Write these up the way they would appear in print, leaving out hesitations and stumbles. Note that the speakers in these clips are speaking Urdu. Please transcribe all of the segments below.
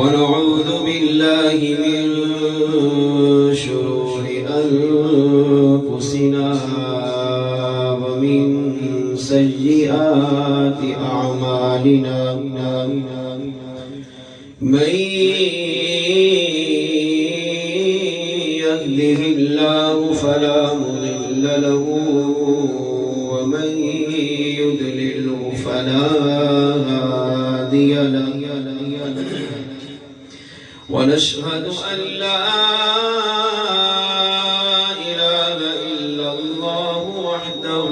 ونعوذ بالله من شرور أنفسنا ومن سيئات أعمالنا من يهده الله فلا مضل له ومن يضلله فلا هادي له ونشهد أن لا إله إلا الله وحده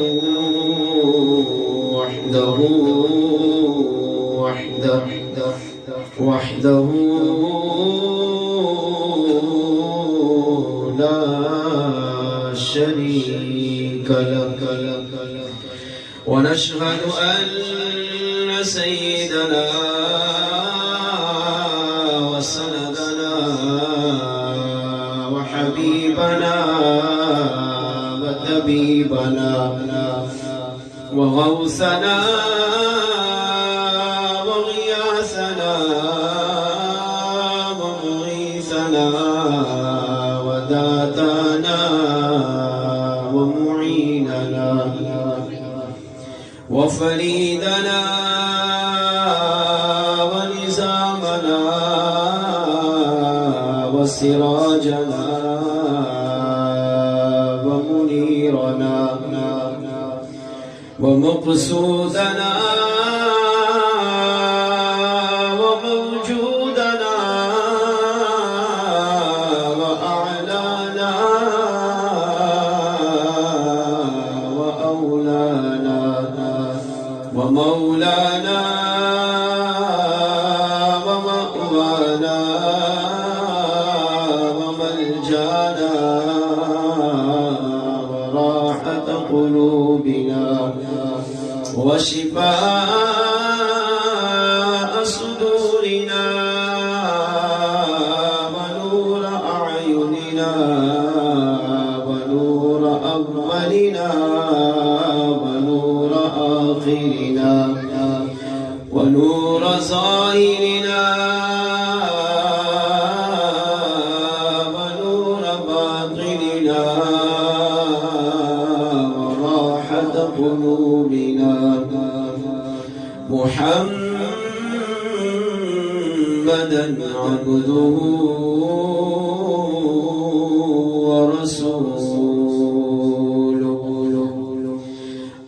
لا شريك له ونشهد أن سيدنا وسندنا وحبيبنا وطبيبنا وغوثنا وغياثنا ومغيثنا وداتنا ومعيننا وفريدنا ونزامنا وسراجنا ومنيرنا ومقصودنا وموجودنا وأعلانا وأولانا ومولانا ومأوانا وملجانا وراحة قلوبنا وشفاء صدورنا ونور أعيننا ونور أولنا ونور آخرنا ونور ظاهرنا ونور باطننا وراحة قلوبنا محمدا عبده ورسوله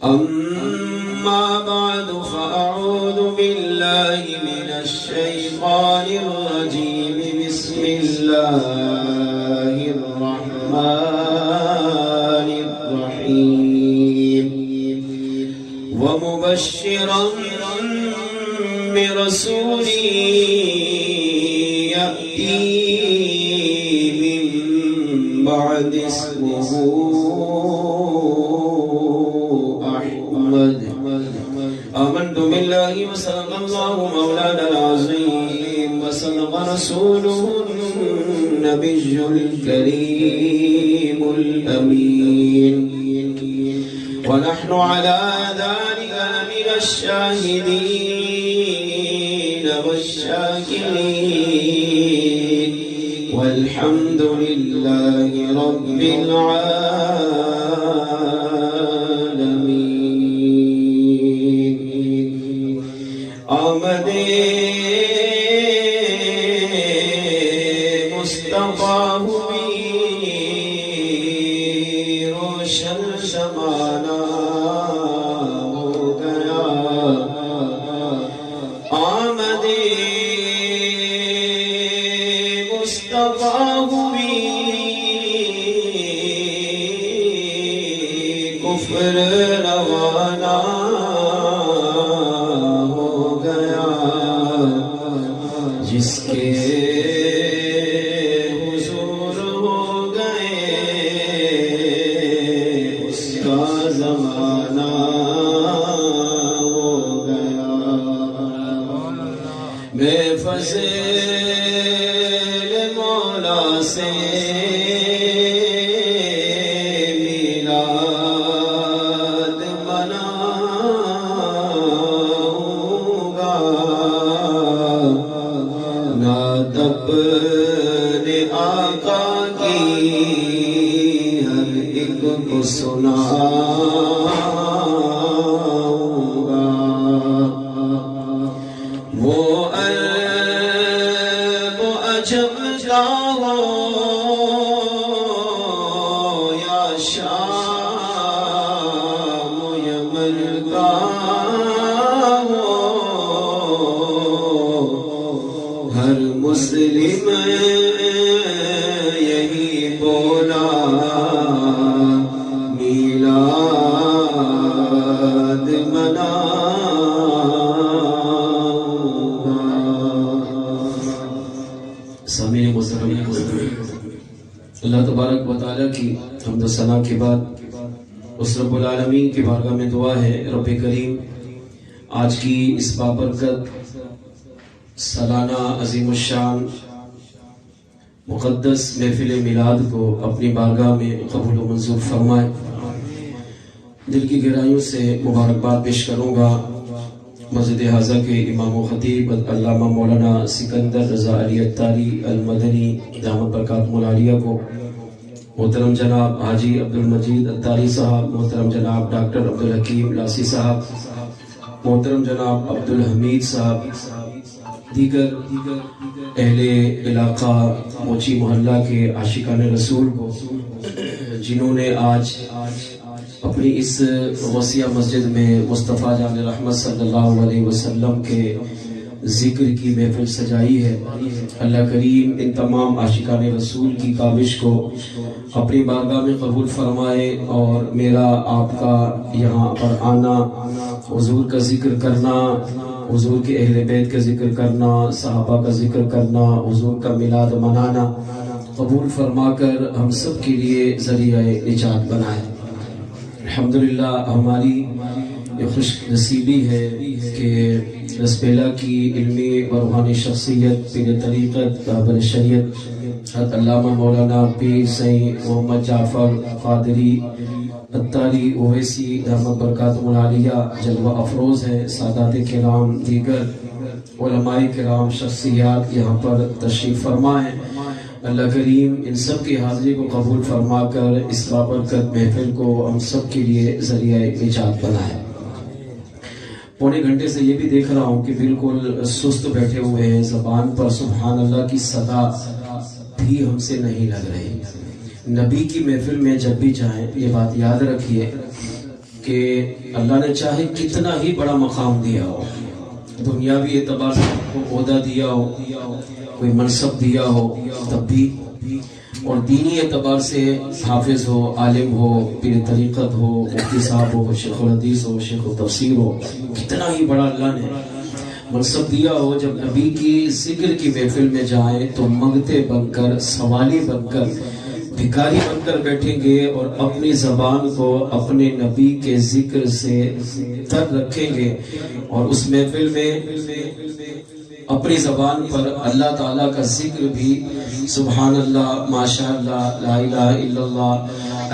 أما بعد فأعوذ بالله من الشيطان الرجيم بسم الله الرحمن الرحيم ومبشرا برسول يأتي من بعد اسمه أحمد آمنت بالله وصدق الله مولانا العظيم وصدق رسوله النبي الكريم الأمين ونحن على ذلك من الشاهدين والشاكرين والحمد لله رب العالمين آمد مصطفى روشن زمانہ ہو گیا آمد مصطفیٰ ہوئی کفر روانہ ہو گیا جس کے حضور ہو گئے اس کا زمانہ ہو گیا بے فضل مولا سے میلاد مناؤں گا نعت کو سناؤں گا وہ عیب و عجب کا ہو یا شام و یمن کا ہو ہر مسلم یہی بولا میلاد مناؤں گا۔ سامعین محترم، اللہ تبارک و تعالیٰ کی حمد و ثنا کے بعد اس رب العالمین کی بارگاہ میں دعا ہے، رب کریم آج کی اس بابرکت سالانہ عظیم الشان مقدس محفل میلاد کو اپنی بارگاہ میں قبول و منظور فرمائے۔ دل کی گہرائیوں سے مبارکباد پیش کروں گا مسجد حاضہ کے امام و خطیب علامہ مولانا سکندر رضا علی اتاری المدنی دامت برکاتہ العالیہ کو، محترم جناب حاجی عبدالمجید اتاری صاحب، محترم جناب ڈاکٹر عبدالحکیم لاسی صاحب، محترم جناب عبدالحمید صاحب، دیگر اہل علاقہ موچی محلہ کے عاشقان رسول کو جنہوں نے آج اپنی اس وسیع مسجد میں مصطفیٰ جان رحمت صلی اللہ علیہ وسلم کے ذکر کی محفل سجائی ہے، اللہ کریم ان تمام عاشقان رسول کی کاوش کو اپنی بارگاہ میں قبول فرمائے، اور میرا آپ کا یہاں پر آنا، حضور کا ذکر کرنا، حضور کے اہل بیت کا ذکر کرنا، صحابہ کا ذکر کرنا، حضور کا میلاد منانا قبول فرما کر ہم سب کے لیے ذریعہ نجات بنائے۔ الحمدللہ ہماری یہ خوش نصیبی ہے کہ رسپیلا کی علمی و روحانی شخصیت، پیر طریقت، رہبر شریعت حضرت علامہ مولانا پیر سید محمد جعفر قادری اتاری اویسی دامت برکاتہ العالیہ جلوہ افروز ہے، سادات کرام، دیگر علماء کرام، شخصیات یہاں پر تشریف فرما ہے۔ اللہ کریم ان سب کی حاضری کو قبول فرما کر اس بابرکت محفل کو ہم سب کے لیے ذریعہ نجات بنائے۔ پونے گھنٹے سے یہ بھی دیکھ رہا ہوں کہ بالکل سست بیٹھے ہوئے ہیں، زبان پر سبحان اللہ کی صدا بھی ہم سے نہیں لگ رہی۔ نبی کی محفل میں جب بھی جائیں یہ بات یاد رکھیے کہ اللہ نے چاہے کتنا ہی بڑا مقام دیا ہو، دنیاوی اعتبار سے کو عہدہ دیا ہو، کوئی منصب دیا ہو، تب بھی، اور دینی اعتبار سے حافظ ہو، عالم ہو، پیر طریقت ہو، مفتی صاحب ہو، شیخ الحدیث ہو، شیخ التفسیر ہو، کتنا ہی بڑا اللہ نے منصب دیا ہو، جب نبی کی ذکر کی محفل میں جائیں تو منگتے بن کر، سوالی بن کر، بھکاری بن کر بیٹھیں گے اور اپنی زبان کو اپنے نبی کے ذکر سے تر رکھیں گے، اور اس محفل میں اپنی زبان پر اللہ تعالیٰ کا ذکر بھی سبحان اللہ، ماشاءاللہ، لا الہ الا اللہ،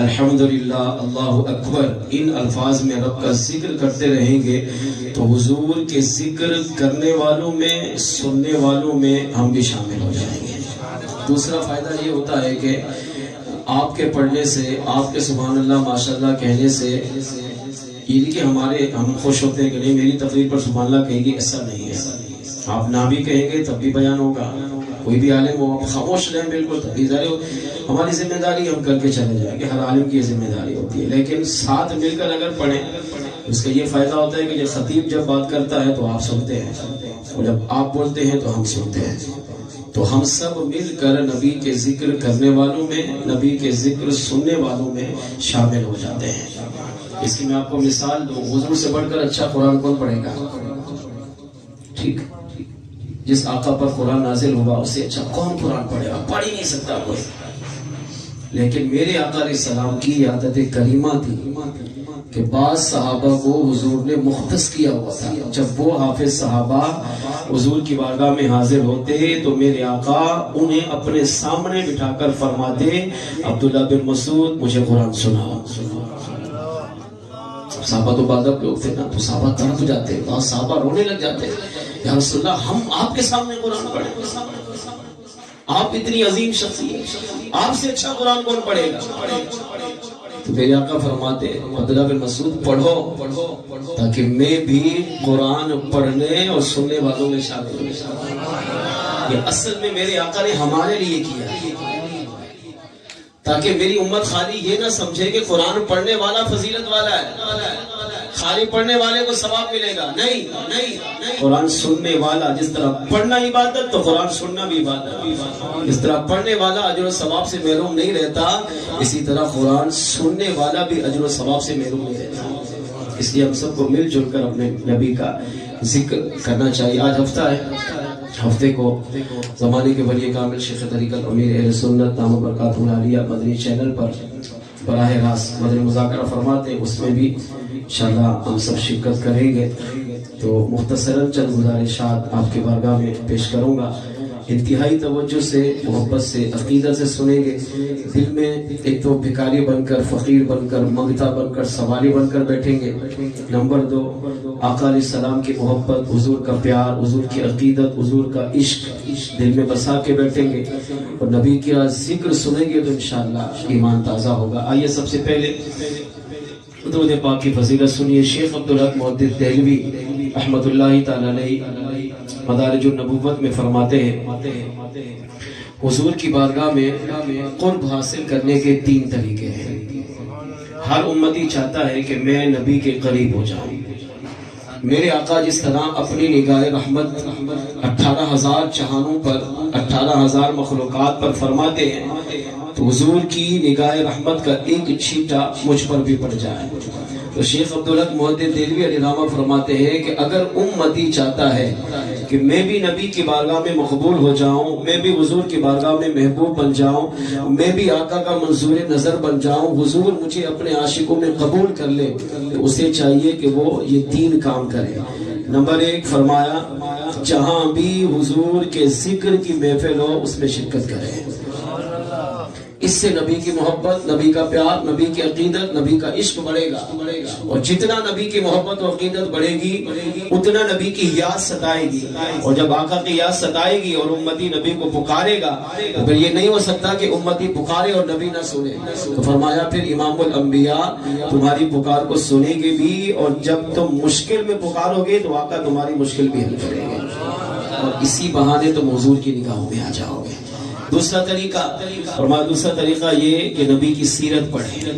الحمدللہ، اللہ اکبر، ان الفاظ میں رب کا ذکر کرتے رہیں گے تو حضور کے ذکر کرنے والوں میں، سننے والوں میں ہم بھی شامل ہو جائیں گے۔ دوسرا فائدہ یہ ہوتا ہے کہ آپ کے پڑھنے سے، آپ کے سبحان اللہ ماشاءاللہ کہنے سے یہ نہیں کہ ہم خوش ہوتے ہیں کہ نہیں میری تقریر پر سبحان اللہ کہیں گے، ایسا نہیں ہے۔ آپ نہ بھی کہیں گے تب بھی بیان ہوگا، کوئی بھی عالم ہو آپ خاموش رہیں بالکل تب بھی ظاہر ہو۔ ہماری ذمہ داری ہم کر کے چلے جائیں گے، ہر عالم کی یہ ذمہ داری ہوتی ہے، لیکن ساتھ مل کر اگر پڑھیں اس کا یہ فائدہ ہوتا ہے کہ جب خطیب جب بات کرتا ہے تو آپ سنتے ہیں، اور جب آپ بولتے ہیں تو ہم سنتے ہیں، تو ہم سب مل کر نبی کے ذکر کرنے والوں میں، نبی کے ذکر سننے والوں میں شامل ہو جاتے ہیں۔ اس کی میں آپ کو مثال دوں، حضور سے بڑھ کر اچھا قرآن کون پڑھے گا؟ ٹھیک، جس آقا پر قرآن نازل ہوا اس سے اچھا کون قرآن پڑھے گا؟ پڑھ ہی نہیں سکتا کوئی۔ لیکن میرے آقا علیہ السلام کی عادت کریمہ تھی کہ بعض صحابہ کو حضور نے مختص کیا ہوا تھا، جب وہ حافظ صحابہ حضور کی بارگاہ میں حاضر ہوتے تو میرے آقا انہیں اپنے سامنے بٹھا کر فرماتے، عبداللہ بن مسعود مجھے قرآن سناؤ۔ صحابہ تو بادب لوگ تھے نا، تو صحابہ تڑپ جاتے، بعض صحابہ رونے لگ جاتے، یا رسول اللہ ہم آپ کے سامنے قرآن پڑھیں، آپ اتنی عظیم شخصیت، آپ سے اچھا قرآن کون پڑھے گا؟ تو میرے آقا فرماتے ہیں عبداللہ بن مسعود پڑھو تاکہ میں بھی قرآن پڑھنے اور سننے والوں میں شامل ہوں۔ یہ اصل میں میرے آقا نے ہمارے لیے کیا تاکہ میری امت خالی یہ نہ سمجھے کہ قرآن پڑھنے والا فضیلت والا ہے، خالی پڑھنے والے کو ثواب ملے گا، نہیں، قرآن سننے والا، جس طرح پڑھنا عبادت تو قرآن سننا بھی عبادت، جس طرح پڑھنے والا اجر و ثواب سے محروم نہیں رہتا اسی طرح قرآن سننے والا بھی اجر و ثواب سے محروم نہیں رہتا۔ اس لیے ہم سب کو مل جل کر اپنے نبی کا ذکر کرنا چاہیے۔ آج ہفتہ ہے، ہفتے کو زمانے کے ولی کامل شیخ طریقت امیر اہل سنت دامت برکاتہ العالیہ مدنی چینل پر براہ راست مدنی مذاکرہ فرماتے ہیں، اس میں بھی انشاءاللہ ہم سب شرکت کریں گے۔ تو مختصراً چند گزارشات آپ کے بارگاہ میں پیش کروں گا، انتہائی توجہ سے، محبت سے، عقیدت سے سنیں گے۔ دل میں ایک تو بھکاری بن کر، فقیر بن کر، منگتا بن کر، سوالی بن کر بیٹھیں گے۔ نمبر 2، آقا علیہ السلام کی محبت، حضور کا پیار، حضور کی عقیدت، حضور کا عشق دل میں بسا کے بیٹھیں گے اور نبی کا ذکر سنیں گے تو انشاءاللہ ایمان تازہ ہوگا۔ آئیے سب سے پہلے درود پاک کی فضیلت سنیے۔ شیخ عبدالحق محدث دہلوی رحمۃ اللہ تعالی علیہ مدارج النبوت میں فرماتے ہیں حضور کی بارگاہ میں قرب حاصل کرنے کے 3 طریقے ہیں۔ ہر امتی چاہتا ہے کہ میں نبی کے قریب ہو جاؤں۔ میرے آقا جس طرح اپنی نگاہ رحمت 18,000 جہانوں پر، 18,000 مخلوقات پر فرماتے ہیں تو حضور کی نگاہ رحمت کا ایک چھینٹا مجھ پر بھی پڑ جائے۔ تو شیخ عبدالحق محدث دہلوی علیہ رحمہ فرماتے ہیں کہ اگر امتی چاہتا ہے کہ میں بھی نبی کی بارگاہ میں مقبول ہو جاؤں، میں بھی حضور کی بارگاہ میں محبوب بن جاؤں، میں بھی آقا کا منظور نظر بن جاؤں، حضور مجھے اپنے عاشقوں میں قبول کر لے، تو اسے چاہیے کہ وہ یہ 3 کام کرے۔ نمبر 1 فرمایا جہاں بھی حضور کے ذکر کی محفل ہو اس میں شرکت کرے۔ اس سے نبی کی محبت، نبی کا پیار، نبی کی عقیدت، نبی کا عشق بڑھے گا، اور جتنا نبی کی محبت و عقیدت بڑھے گی اتنا نبی کی یاد ستائے گی، اور جب آقا کی یاد ستائے گی اور امتی نبی کو پکارے گا تو پھر یہ نہیں ہو سکتا کہ امتی پکارے اور نبی نہ سنے۔ تو فرمایا پھر امام الانبیاء تمہاری پکار کو سنیں گے بھی، اور جب تم مشکل میں پکارو گے تو آقا تمہاری مشکل بھی حل کریں گے، اور اسی بہانے تم حضور کی نگاہوں میں آ جاؤ گے۔ دوسرا طریقہ یہ کہ نبی کی سیرت پڑھیں۔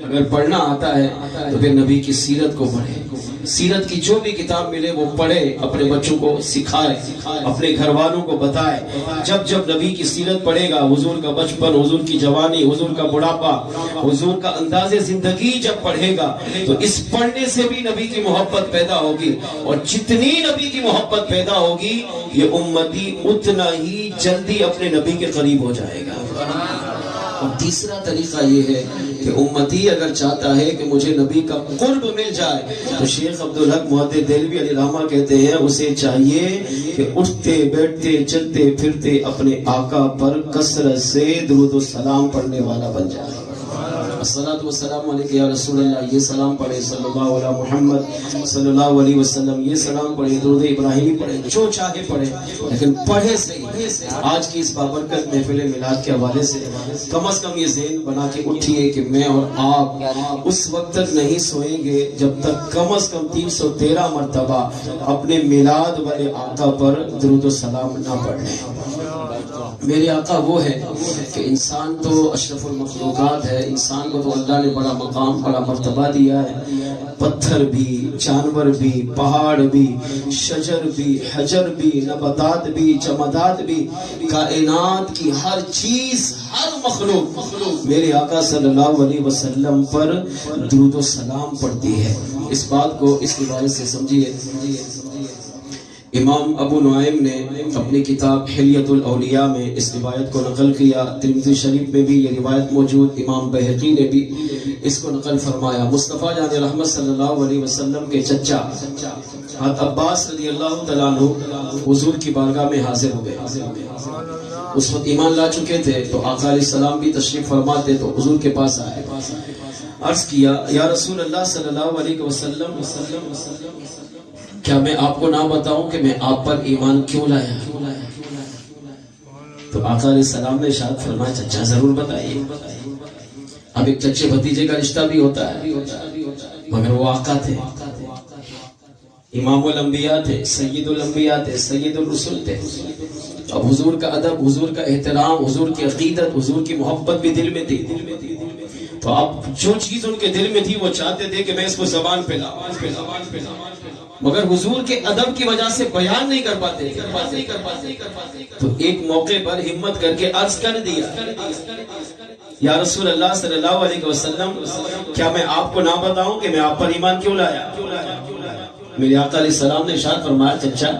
اگر پڑھنا آتا ہے تو پھر نبی کی سیرت کو پڑھیں، سیرت کی جو بھی کتاب ملے وہ پڑھے، اپنے بچوں کو سکھائے، اپنے گھر والوں کو بتائے۔ جب جب نبی کی سیرت پڑھے گا، حضور کا بچپن، حضور کی جوانی، حضور کا بڑھاپا، حضور کا انداز زندگی جب پڑھے گا تو اس پڑھنے سے بھی نبی کی محبت پیدا ہوگی، اور جتنی نبی کی محبت پیدا ہوگی یہ امتی اتنا ہی جلدی اپنے نبی کے قریب ہو جائے گا۔ اور تیسرا طریقہ یہ ہے کہ امتی اگر چاہتا ہے کہ مجھے نبی کا قرب مل جائے تو شیخ عبدالحق محدث دہلوی علیہ رحمہ کہتے ہیں اسے چاہیے کہ اٹھتے بیٹھتے چلتے پھرتے اپنے آقا پر کثرت سے درود و سلام پڑھنے والا بن جائے۔ الصلاۃ والسلام علیکہ یا رسول اللہ، یہ سلام پڑھے، صلی اللہ علیہ محمد صلی اللہ علیہ وسلم، یہ سلام پڑھے، درود ابراہیمی پڑھے، جو چاہے پڑھے، لیکن پڑھے صحیح۔ آج کی اس بابرکت محفل میلاد کے حوالے سے کم از کم یہ ذہن بنا کے اٹھیے کہ میں اور آپ اس وقت تک نہیں سوئیں گے جب تک کم از کم 313 مرتبہ اپنے میلاد والے آقا پر درود و سلام نہ پڑھ لیں۔ میرے آقا وہ ہے کہ انسان تو اشرف المخلوقات ہے، انسان کو تو اللہ نے بڑا مقام، بڑا مرتبہ دیا ہے۔ پتھر بھی، جانور بھی، پہاڑ بھی، شجر بھی، حجر بھی، نباتات بھی، جمادات بھی، کائنات کی ہر چیز، ہر مخلوق میرے آقا صلی اللہ علیہ وسلم پر درود و سلام پڑھتی ہے۔ اس بات کو اس روایت سے سمجھیے۔ امام ابو نعیم نے اپنی کتاب حلیۃ الاولیاء میں اس روایت کو نقل کیا، ترمذی شریف میں بھی یہ روایت موجود، امام بہقی نے بھی اس کو نقل فرمایا۔ مصطفیٰ جان رحمت صلی اللہ علیہ وسلم کے چچا حضرت عباس رضی اللہ تعالیٰ عنہ حضور کی بارگاہ میں حاضر ہوئے۔ اس وقت ایمان لا چکے تھے تو آقا علیہ السلام بھی تشریف فرماتے تو حضور کے پاس آئے، عرض کیا یا رسول اللہ صلی اللہ علیہ وسلم، کیا میں آپ کو نہ بتاؤں کہ میں آپ پر ایمان کیوں لایا؟ تو آقا علیہ السلام نے ارشاد فرمایا چچا ضرور بتائیے۔ اب ایک چچے بھتیجے کا رشتہ بھی ہوتا ہے، مگر وہ آقا تھے، امام الانبیاء تھے، سید الانبیاء تھے، سید الرسل تھے۔ اب حضور کا ادب، حضور کا احترام، حضور کی عقیدت، حضور کی محبت بھی دل میں تھی۔ تو اب جو چیز ان کے دل میں تھی وہ چاہتے تھے کہ میں اس کو زبان پہ لاؤں، مگر حضور کے ادب کی وجہ سے بیان نہیں کر پاتے۔ تو ایک موقع پر ہمت کر کے عرض کر دیا، یا رسول اللہ صلی اللہ علیہ وسلم، کیا میں آپ کو نہ بتاؤں کہ میں آپ پر ایمان کیوں لایا؟ میرے آقا علیہ السلام نے ارشاد فرمایا، چچا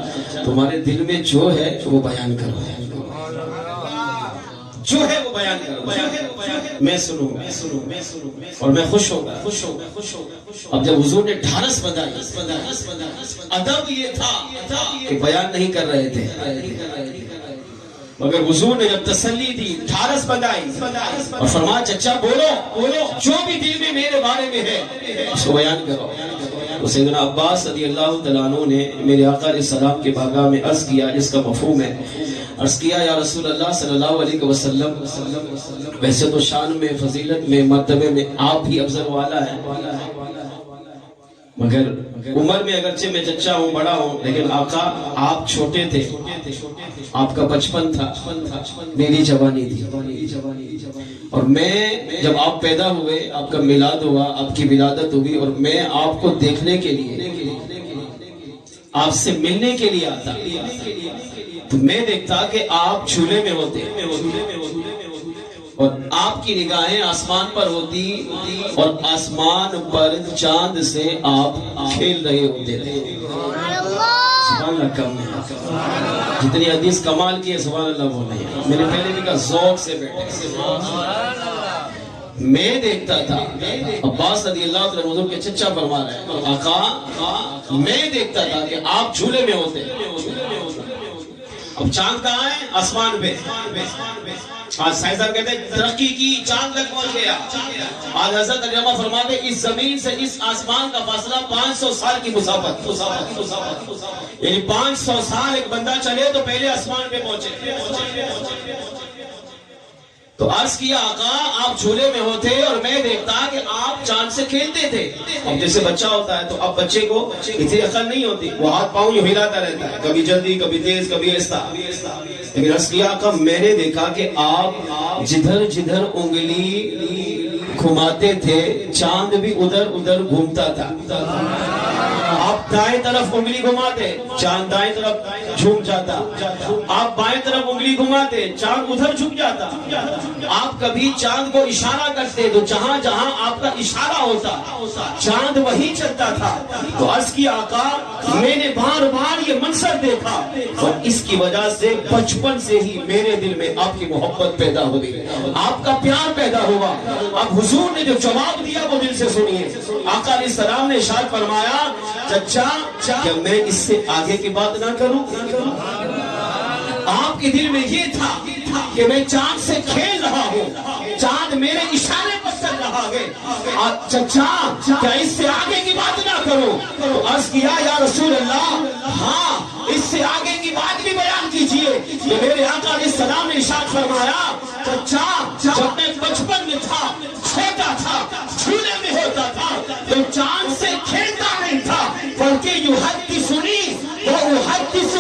تمہارے دل میں جو ہے وہ بیان کرو، جو ہے وہ بیان کرو، میں سنوں گا اور میں خوش ہوں گا۔ اب جب حضور نے ڈھارس بندھائی، ادب یہ تھا کہ بیان نہیں کر رہے تھے، مگر حضور نے جب تسلی دی، ڈھارس بندھائی اور فرمایا، چچا بولو، جو بھی دل میں میرے بارے میں ہے اس کو بیان کرو۔ تو سیدنا عباس رضی اللہ تعالیٰ عنہ نے میرے آقا علیہ السلام کے بارگاہ میں عرض کیا، جس کا مفہوم ہے، عرض کیا، یا رسول اللہ صلی اللہ علیہ وسلم، ویسے تو شان میں، فضیلت میں، مرتبے میں آپ ہی افضل والا ہے، مگر عمر میں اگرچہ میں چچا ہوں، بڑا ہوں، لیکن آقا آپ چھوٹے تھے، آپ کا بچپن تھا، میری جوانی تھی، اور میں جب آپ پیدا ہوئے، آپ کا میلاد ہوا، آپ کی ولادت ہوئی، اور میں آپ کو دیکھنے کے لیے، آپ سے ملنے کے لیے آتا، تو میں دیکھتا کہ آپ جھولے میں ہوتے اور آپ کی نگاہیں آسمان پر ہوتی، اور آسمان پر چاند سے آپ کھیل رہے ہوتے تھے۔ سبحان اللہ، کم ہے جتنی حدیث کمال کی ہے، سبحان اللہ بول رہے ہیں، میں نے پہلے بھی کہا ذوق سے بیٹھے۔ میں دیکھتا تھا، عباس رضی اللہ تعالیٰ عنہ کے چچا فرما رہے ہیں، آقا میں دیکھتا تھا کہ آپ جھولے میں ہوتے۔ اب چاند کہاں ہے؟ آسمان پہ۔ آج سائنسدان کہتے ہیں ترقی کی، چاند تک پہنچ گیا۔ آج حضرت علامہ فرماتے ہیں اس زمین سے اس آسمان کا فاصلہ 500 سال کی مسافت، یعنی 500 سال ایک بندہ چلے تو پہلے آسمان پہ پہنچے۔ تو عرض کیا، آقا آپ جھولے میں ہوتے اور میں دیکھتا کہ آپ چاند سے کھیلتے تھے۔ اب جیسے بچہ ہوتا ہے تو اب بچے کو اتنی عقل نہیں ہوتی، وہ ہاتھ پاؤں یوں ہلاتا رہتا ہے، کبھی جلدی، کبھی تیز، کبھی ایسا۔ لیکن عرض کیا، آقا میں نے دیکھا کہ آپ جدھر جدھر انگلی گھماتے تھے چاند بھی ادھر ادھر گھومتا تھا۔ آپ دائیں طرف انگلی گھماتے، چاند دائیں طرف جھوم جاتا، آپ بائیں طرف انگلی گھماتے، چاند ادھر جھک جاتا۔ آپ کبھی چاند کو اشارہ کرتے تو جہاں جہاں آپ کا اشارہ ہوتا چاند وہی چلتا تھا۔ تو عرض کی، آقا میں نے بار بار یہ منظر دیکھا، اور اس کی وجہ سے بچپن سے ہی میرے دل میں آپ کی محبت پیدا ہوئی، آپ کا پیار پیدا ہوا۔ اب حضور نے جو جواب دیا وہ دل سے سنیے۔ آقا علیہ السلام نے ارشاد فرمایا، چچا کیا میں اس سے آگے کی بات نہ کروں؟ آپ کے دل میں یہ تھا کہ میں چاند سے کھیل رہا ہوں، چاند میرے اشارے پر چل رہا ہے، چچا کیا اس سے آگے کی بات نہ کروں؟ تو عرض کیا، یا رسول اللہ ہاں اس سے آگے کی بات بھی بیان کیجئے۔ تو میرے آقا علیہ السلام نے ارشاد فرمایا، چچا جب میں بچپن میں تھا، چھوٹا تھا، جھولے میں ہوتا تھا، تو چاند سے کھیلتا نہیں تھا، بلکہ یحدثنی وأحدثہ،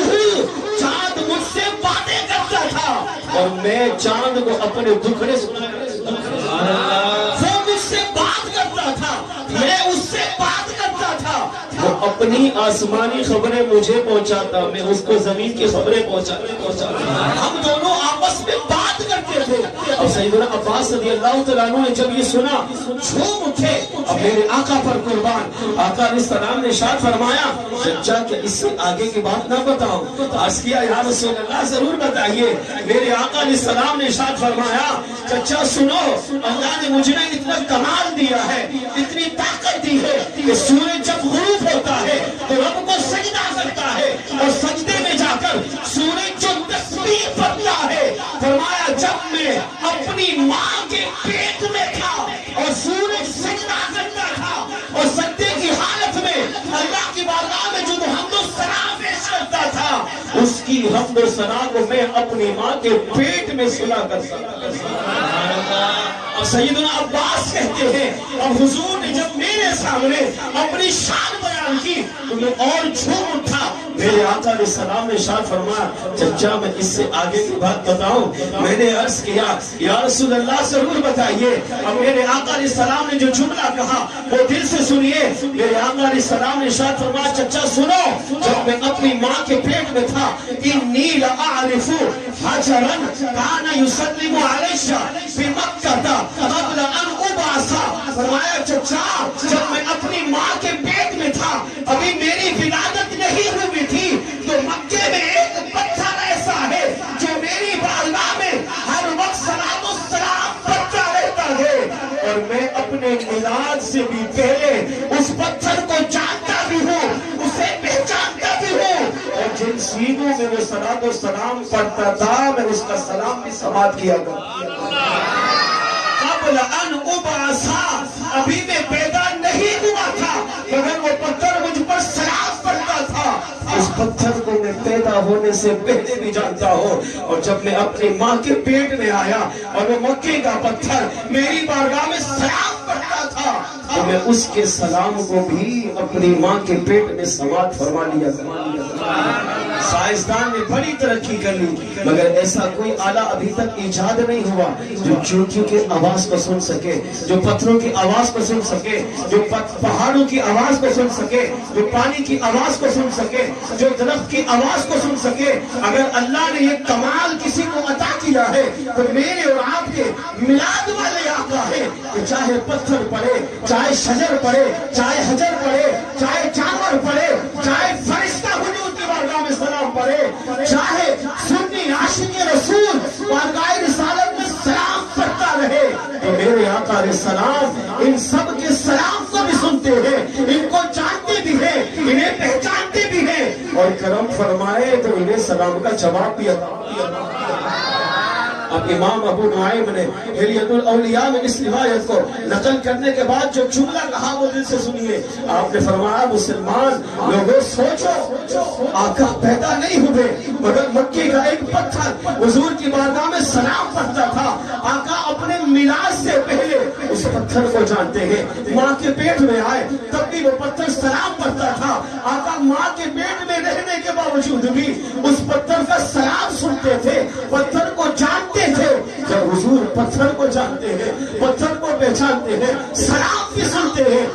چاند مجھ سے باتیں کرتا تھا اور میں چاند کو اپنے دکھڑے سنا کرتا تھا۔ وہ مجھ سے بات کرتا تھا، میں اس سے بات کرتا تھا، وہ اپنی آسمانی خبریں مجھے پہنچاتا، میں اس کو زمین کی خبریں پہنچاتا، ہم دونوں آپس میں بات کرتے تھے۔ اب سیدنا عباس رضی اللہ تعالیٰ عنہ نے جب یہ سنا جھوم اٹھے، اب میرے آقا پر قربان۔ آقا علیہ السلام نے ارشاد فرمایا، چچا کہ اس سے آگے کی بات نہ بتاؤں؟ عرض کیا، یا رسول اللہ ضرور بتائیے۔ میرے آقا علیہ السلام نے ارشاد فرمایا، چچا سنو، اللہ نے مجھے اتنا کمال دیا ہے، اتنی طاقت دی ہے کہ سورج جب غروب ہوتا ہے تو رب کو سجدہ کرتا ہے، اور سجدے میں جا کر سورج جو تسبیح پڑھتا ہے، فرمایا جب میں اپنی ماں کے پیٹ میں تھا اور سورج سجدہ کرتا تھا، اور سجدے کی حالت میں اللہ کی بارگاہ میں جو حمد و ثنا پیش کرتا تھا، اس کی حمد و ثنا کو میں اپنی ماں کے پیٹ میں سنا کرتا تھا۔ اب سیدنا عباس کہتے ہیں اب حضور نے جب میرے سامنے اپنی شان بیان کی تو میں اور جھوم اٹھا. میرے آقا علیہ السلام نے ارشاد فرمایا چچا میں اس سے آگے کی بات بتاؤں؟ میں نے عرض کیا یا رسول اللہ ضرور بتائیے. اب میرے آقا علیہ السلام نے جو جملہ کہا وہ دل سے سنیے. میرے آقا علیہ السلام نے ارشاد فرمایا چچا سنو، جب میں اپنی ماں کے پیٹ میں تھا انی لأعرف حجرا کان یسلم علیہ بمکہ قبل ان ابعث. فرمایا چچا جب میں اپنی ماں کے پیٹ میں تھا ابھی میری ولادت نہیں ہوئی تھی تو مکے میں ایک پتھر ایسا ہے جو میری بارگاہ میں ہر وقت سلام السلام پڑھتا رہتا ہے، اور میں اپنے میلاد سے بھی پہلے اس پتھر کو جانتا بھی ہوں، اسے پہچانتا بھی ہوں، اور جن سینوں میں وہ سلام السلام پڑھتا تھا میں اس کا سلام بھی سماعت کیا کرتا. قبل ان ابعث، ابھی میں پیدا نہیں ہوا تھا مگر وہ پتھر مجھ پر سلام پڑھتا تھا. اس پتھر کو میں پیدا ہونے سے پہلے بھی جانتا ہوں، اور جب میں اپنی ماں کے پیٹ میں آیا اور وہ مکے کا پتھر میری بارگاہ میں سلام پڑھتا تھا تو میں اس کے سلام کو بھی اپنی ماں کے پیٹ میں سماعت فرما لیا. سائنسدان نے بڑی ترقی کر لی مگر ایسا کوئی آلہ ابھی تک ایجاد نہیں ہوا جو چونٹیوں کی آواز کو سن سکے، جو پتھروں کی آواز کو سن سکے، جو پہاڑوں کی آواز کو سن سکے، جو پانی کی آواز کو سن سکے، جو درخت کی آواز کو سن سکے. اگر اللہ نے یہ کمال کسی کو عطا کیا ہے تو میرے اور آپ کے میلاد والے آقا ہے کہ چاہے پتھر پڑے، چاہے شجر پڑے، چاہے حجر پڑے، چاہے جانور پڑے، چاہے فرشتہ حضور کی بارگاہ میں سلام پڑے، چاہے سنی عاشق رسول بارگاہ رسالت میں سلام پڑھتا رہے، تو میرے آقا علیہ السلام ان سب کے سلام کو بھی سنتے ہیں، ان کو جانتے بھی ہیں، انہیں پہچانتے بھی ہیں، اور کرم فرمائے تو انہیں سلام کا جواب بھی عطا کیا. اب امام ابو نعیم نے حلیت الاولیاء میں اس روایت کو نقل کرنے کے بعد جو جملہ کہا وہ دل سے سنیے. آپ نے فرمایا مسلمان لوگوں سوچو آقا پیدا نہیں ہوئے مگر مکے کا ایک پتھر حضور کی بارگاہ میں سلام پڑھتا تھا. آقا اپنے میلاد سے پہلے اس پتھر کو جانتے ہیں، ماں کے پیٹ میں آئے تب بھی وہ پتھر سلام پڑھتا تھا. آقا ماں کے پیٹ میں رہنے کے باوجود بھی اس پتھر کا سلام سنتے تھے، پتھر کو جانتے تھے. جب حضور پتھر کو جانتے ہیں، پتھر کو پہچانتے ہیں، سلام بھی سنتے ہیں.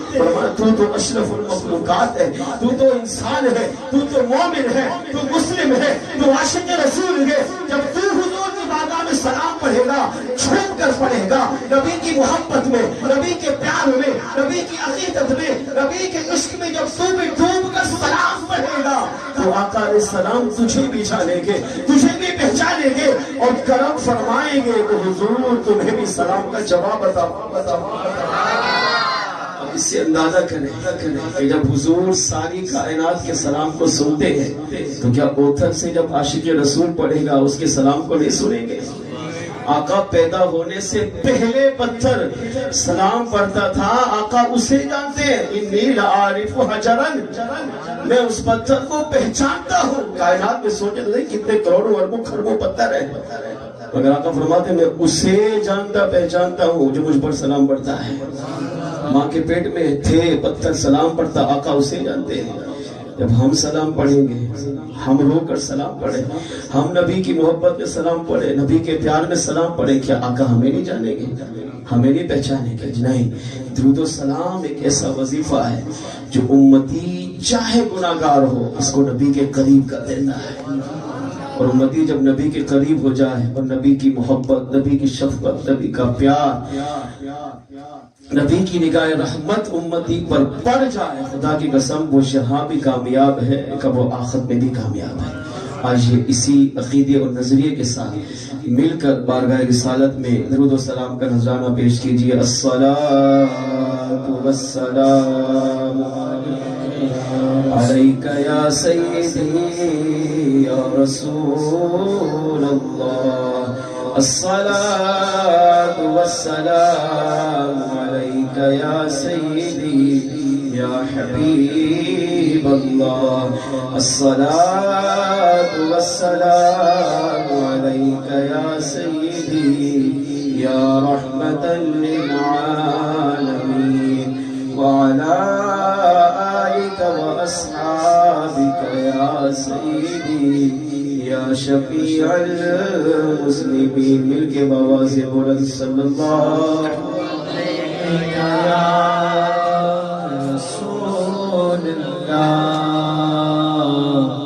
تو تو اشرف المخلوقات ہے، تو تو انسان ہے، تو تو مومن ہے، تو مسلم ہے، تو عاشق رسول ہے. جب تو حضور کی بارگاہ میں سلام پڑھے گا، چھوپ کر پڑھے گا، نبی کی محبت میں، نبی کے پیار میں، نبی کی عقیدت میں، نبی کے عشق میں جب تو بھی ڈوب کر سلام پڑھے گا تو آقا علیہ السلام تجھے بھی جانیں گے، تجھے بھی پہچانیں گے اور کرم فرمائیں گے تو حضور تمہیں بھی سلام کا جواب بتا. اس سے اندازہ کریں کہ جب حضور ساری کائنات کے سلام کو سنتے ہیں تو کیا اوتھر سے جب عاشق رسول پڑھے گا اس کے سلام کو نہیں سنیں گے؟ آقا پیدا ہونے سے پہلے پتھر سلام پڑھتا تھا، آقا اسے جانتے ہیں. انی لعارف حجرن، میں اس پتھر کو پہچانتا ہوں. کائنات میں سوچے تو کتنے کروڑوں اربوں خربوں پتھر ہیں مگر آقا فرماتے ہیں میں اسے جانتا پہچانتا ہوں جو مجھ پر سلام پڑھتا ہے. ماں کے پیٹ میں تھے پتھر سلام پڑھتا، آقا اسے جانتے ہیں. جب ہم سلام پڑھیں گے، ہم رو کر سلام پڑھیں، ہم نبی کی محبت میں سلام پڑھیں، نبی کے پیار میں سلام پڑھیں، کیا آقا ہمیں نہیں جانیں گے، ہمیں نہیں پہچانیں گے؟ نہیں. درود و سلام ایک ایسا وظیفہ ہے جو امتی چاہے گناہگار ہو اس کو نبی کے قریب کر دیتا ہے. اور امتی جب نبی کے قریب ہو جائے اور نبی کی محبت، نبی کی شفقت، نبی کا پیار، نبی کی نگاہ رحمت امتی پر پڑ جائے، خدا کی قسم وہ یہاں بھی کامیاب ہے کہ وہ آخرت میں بھی کامیاب ہے. آج یہ اسی عقیدے اور نظریے کے ساتھ مل کر بارگاہ رسالت میں درود و سلام کا نذرانہ پیش کیجیے. الصلاۃ والسلام علیک یا سیدی یا رسول اللہ. الصلاۃ والسلام علیک یا سیدی یا حبیب اللہ. الصلاۃ والسلام علیک یا سیدی یا رحمة للعالمین وعلى آلك وأصحابك يا سيدي يا شفيع المسلمين مل کے بواز بلند صلی اللہ علیہ یا رسول اللہ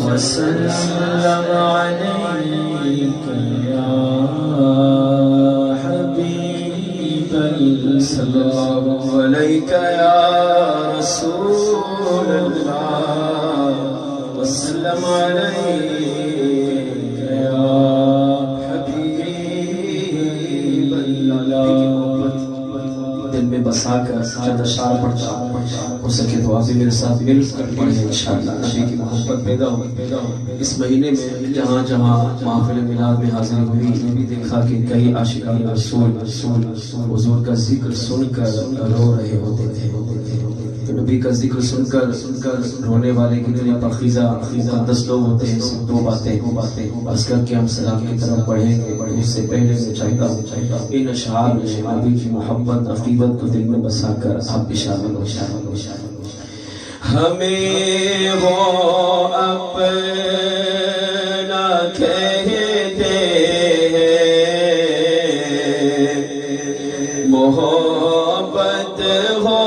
وسلم عليك يا حبيب صلى الله عليك يا رسول الله وسلم عليك يا حبيب الله دل میں بسا کر چند اشعار پڑھتا ہو سکے تو آپ بھی میرے ساتھ مل کر پڑھیں انشاءاللہ نبی کی محبت پیدا ہو اس مہینے میں جہاں جہاں محفل میلاد میں حاضر ہوئی بھی دیکھا کہ کئی عاشقان رسول حضور کا ذکر سن کر رو رہے ہوتے تھے تو نبی کا ذکر سن کر رونے والے کتنے پاکیزہ مقدس لوگ ہوتے ہیں دو باتیں بس کر کے ہم سلام کی طرف بڑھیں گے اس سے پہلے میں چاہتا ہوں ان اشعار میں نبی کی محبت عقیدت کو دل میں بسا کر آپ بھی شامل ہو ہمیں وہ اپنا کہتے ہیں محبت ہو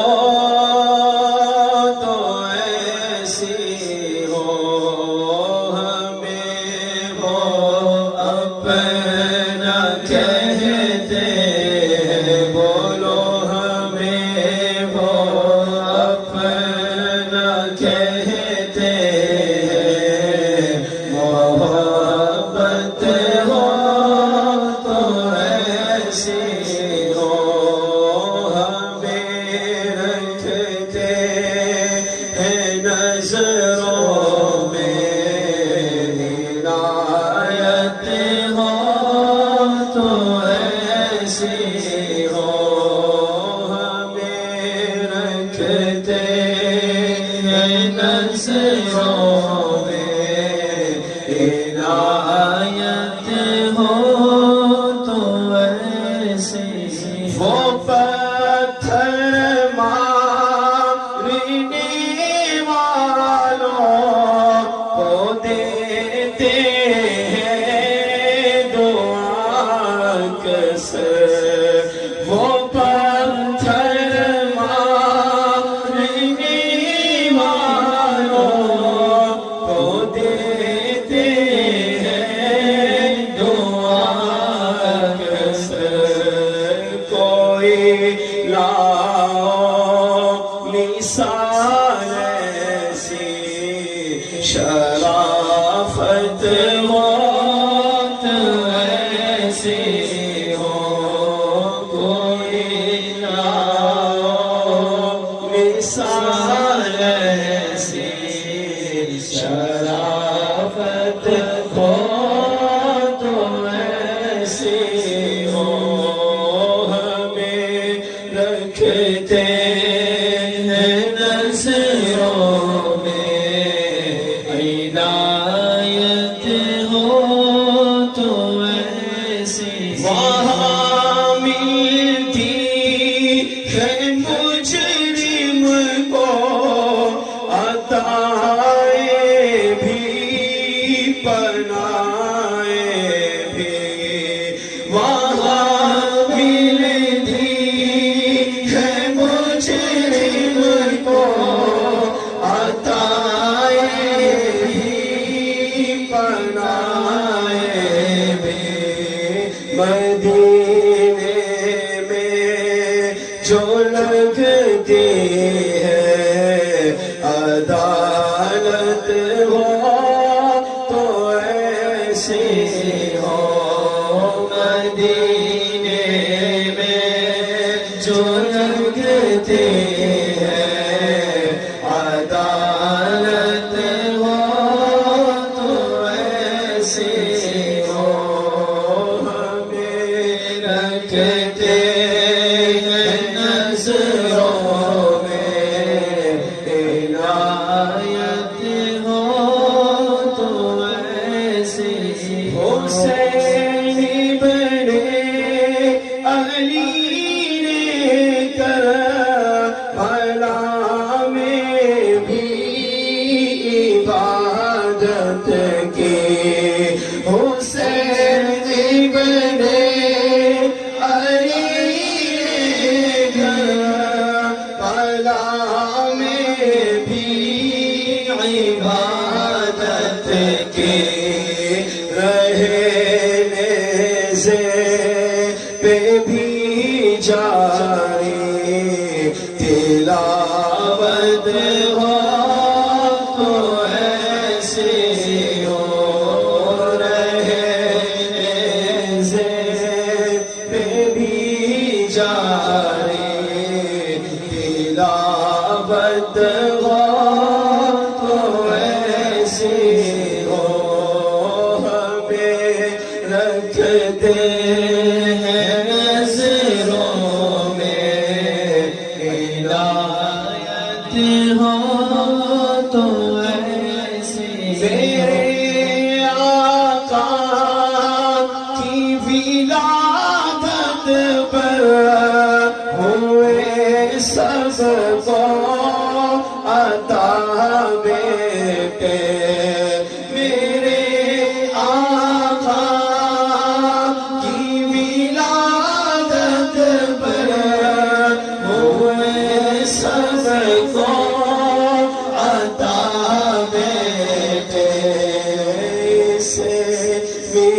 تو ایسی ہو ہمیں وہ اپنا کہتے ہیں بولو ہمیں وہ اپنا کہتے ہیں محبت ہو تو ایسی ہو ہمیں رکھتے ہیں نظروں میں عنایت ہو تو ایسی ہو ہمیں رکھتے ہیں نظروں میں عنایت ہو تو ایسی وہ پتھر مارنے والوں کو دیتے ہیں دعا اکثر وہ پتھر مارنے والوں کو دیتے ہیں دعا اکثر کوئی لاؤ مثال ایسی شرافت موت ایسی ہو کوئی لاؤ مثال ایسی شرافت موت ایسی ہو ہمیں رکھتے ہیں نظروں میں عنایت ہو تو ایسی وہاں ملتی ہے مجرم کو عطائیں بھی پناہیں بھی وہاں ملتی ہے مجرم کو عطائیں بھی پناہیں بھی مدینے میں جو لگتی ہے عدالت ہو تو ایسی ہو مدینے میں جو لگتی ہے عدالت ہو تو ایسی ہو ہمیں رکھتے ہیں نظروں میں عنایت ہو کی حسین ابن علی کربلا میں بھی عبادت کی رہنے سے پہ بھی جاری تلاوت ہو تو ایسی ہو رہنے سے پہ بھی جاری تلاوت ہو تو ایسی ہو ہمیں رکھ دے ہو تو ایسے میرے آقا کی ولادت پر ہوئے سب کو عطا بیٹے میرے آقا کی ولادت پر ہوئے سب کو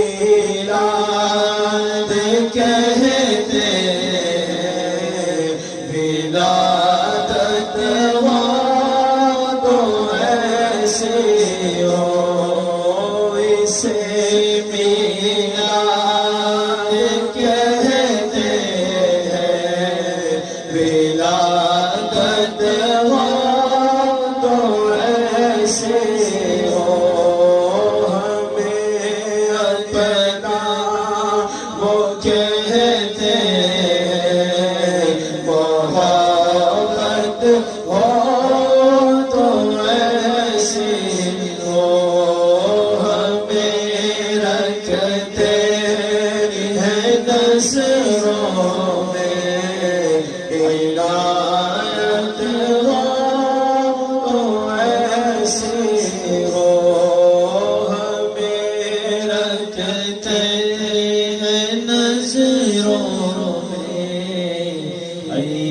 میلاد کہتے ولادت ہو تو ایسے ہو اسے میلاد کہتے ولادت ہو تو ایسے ہو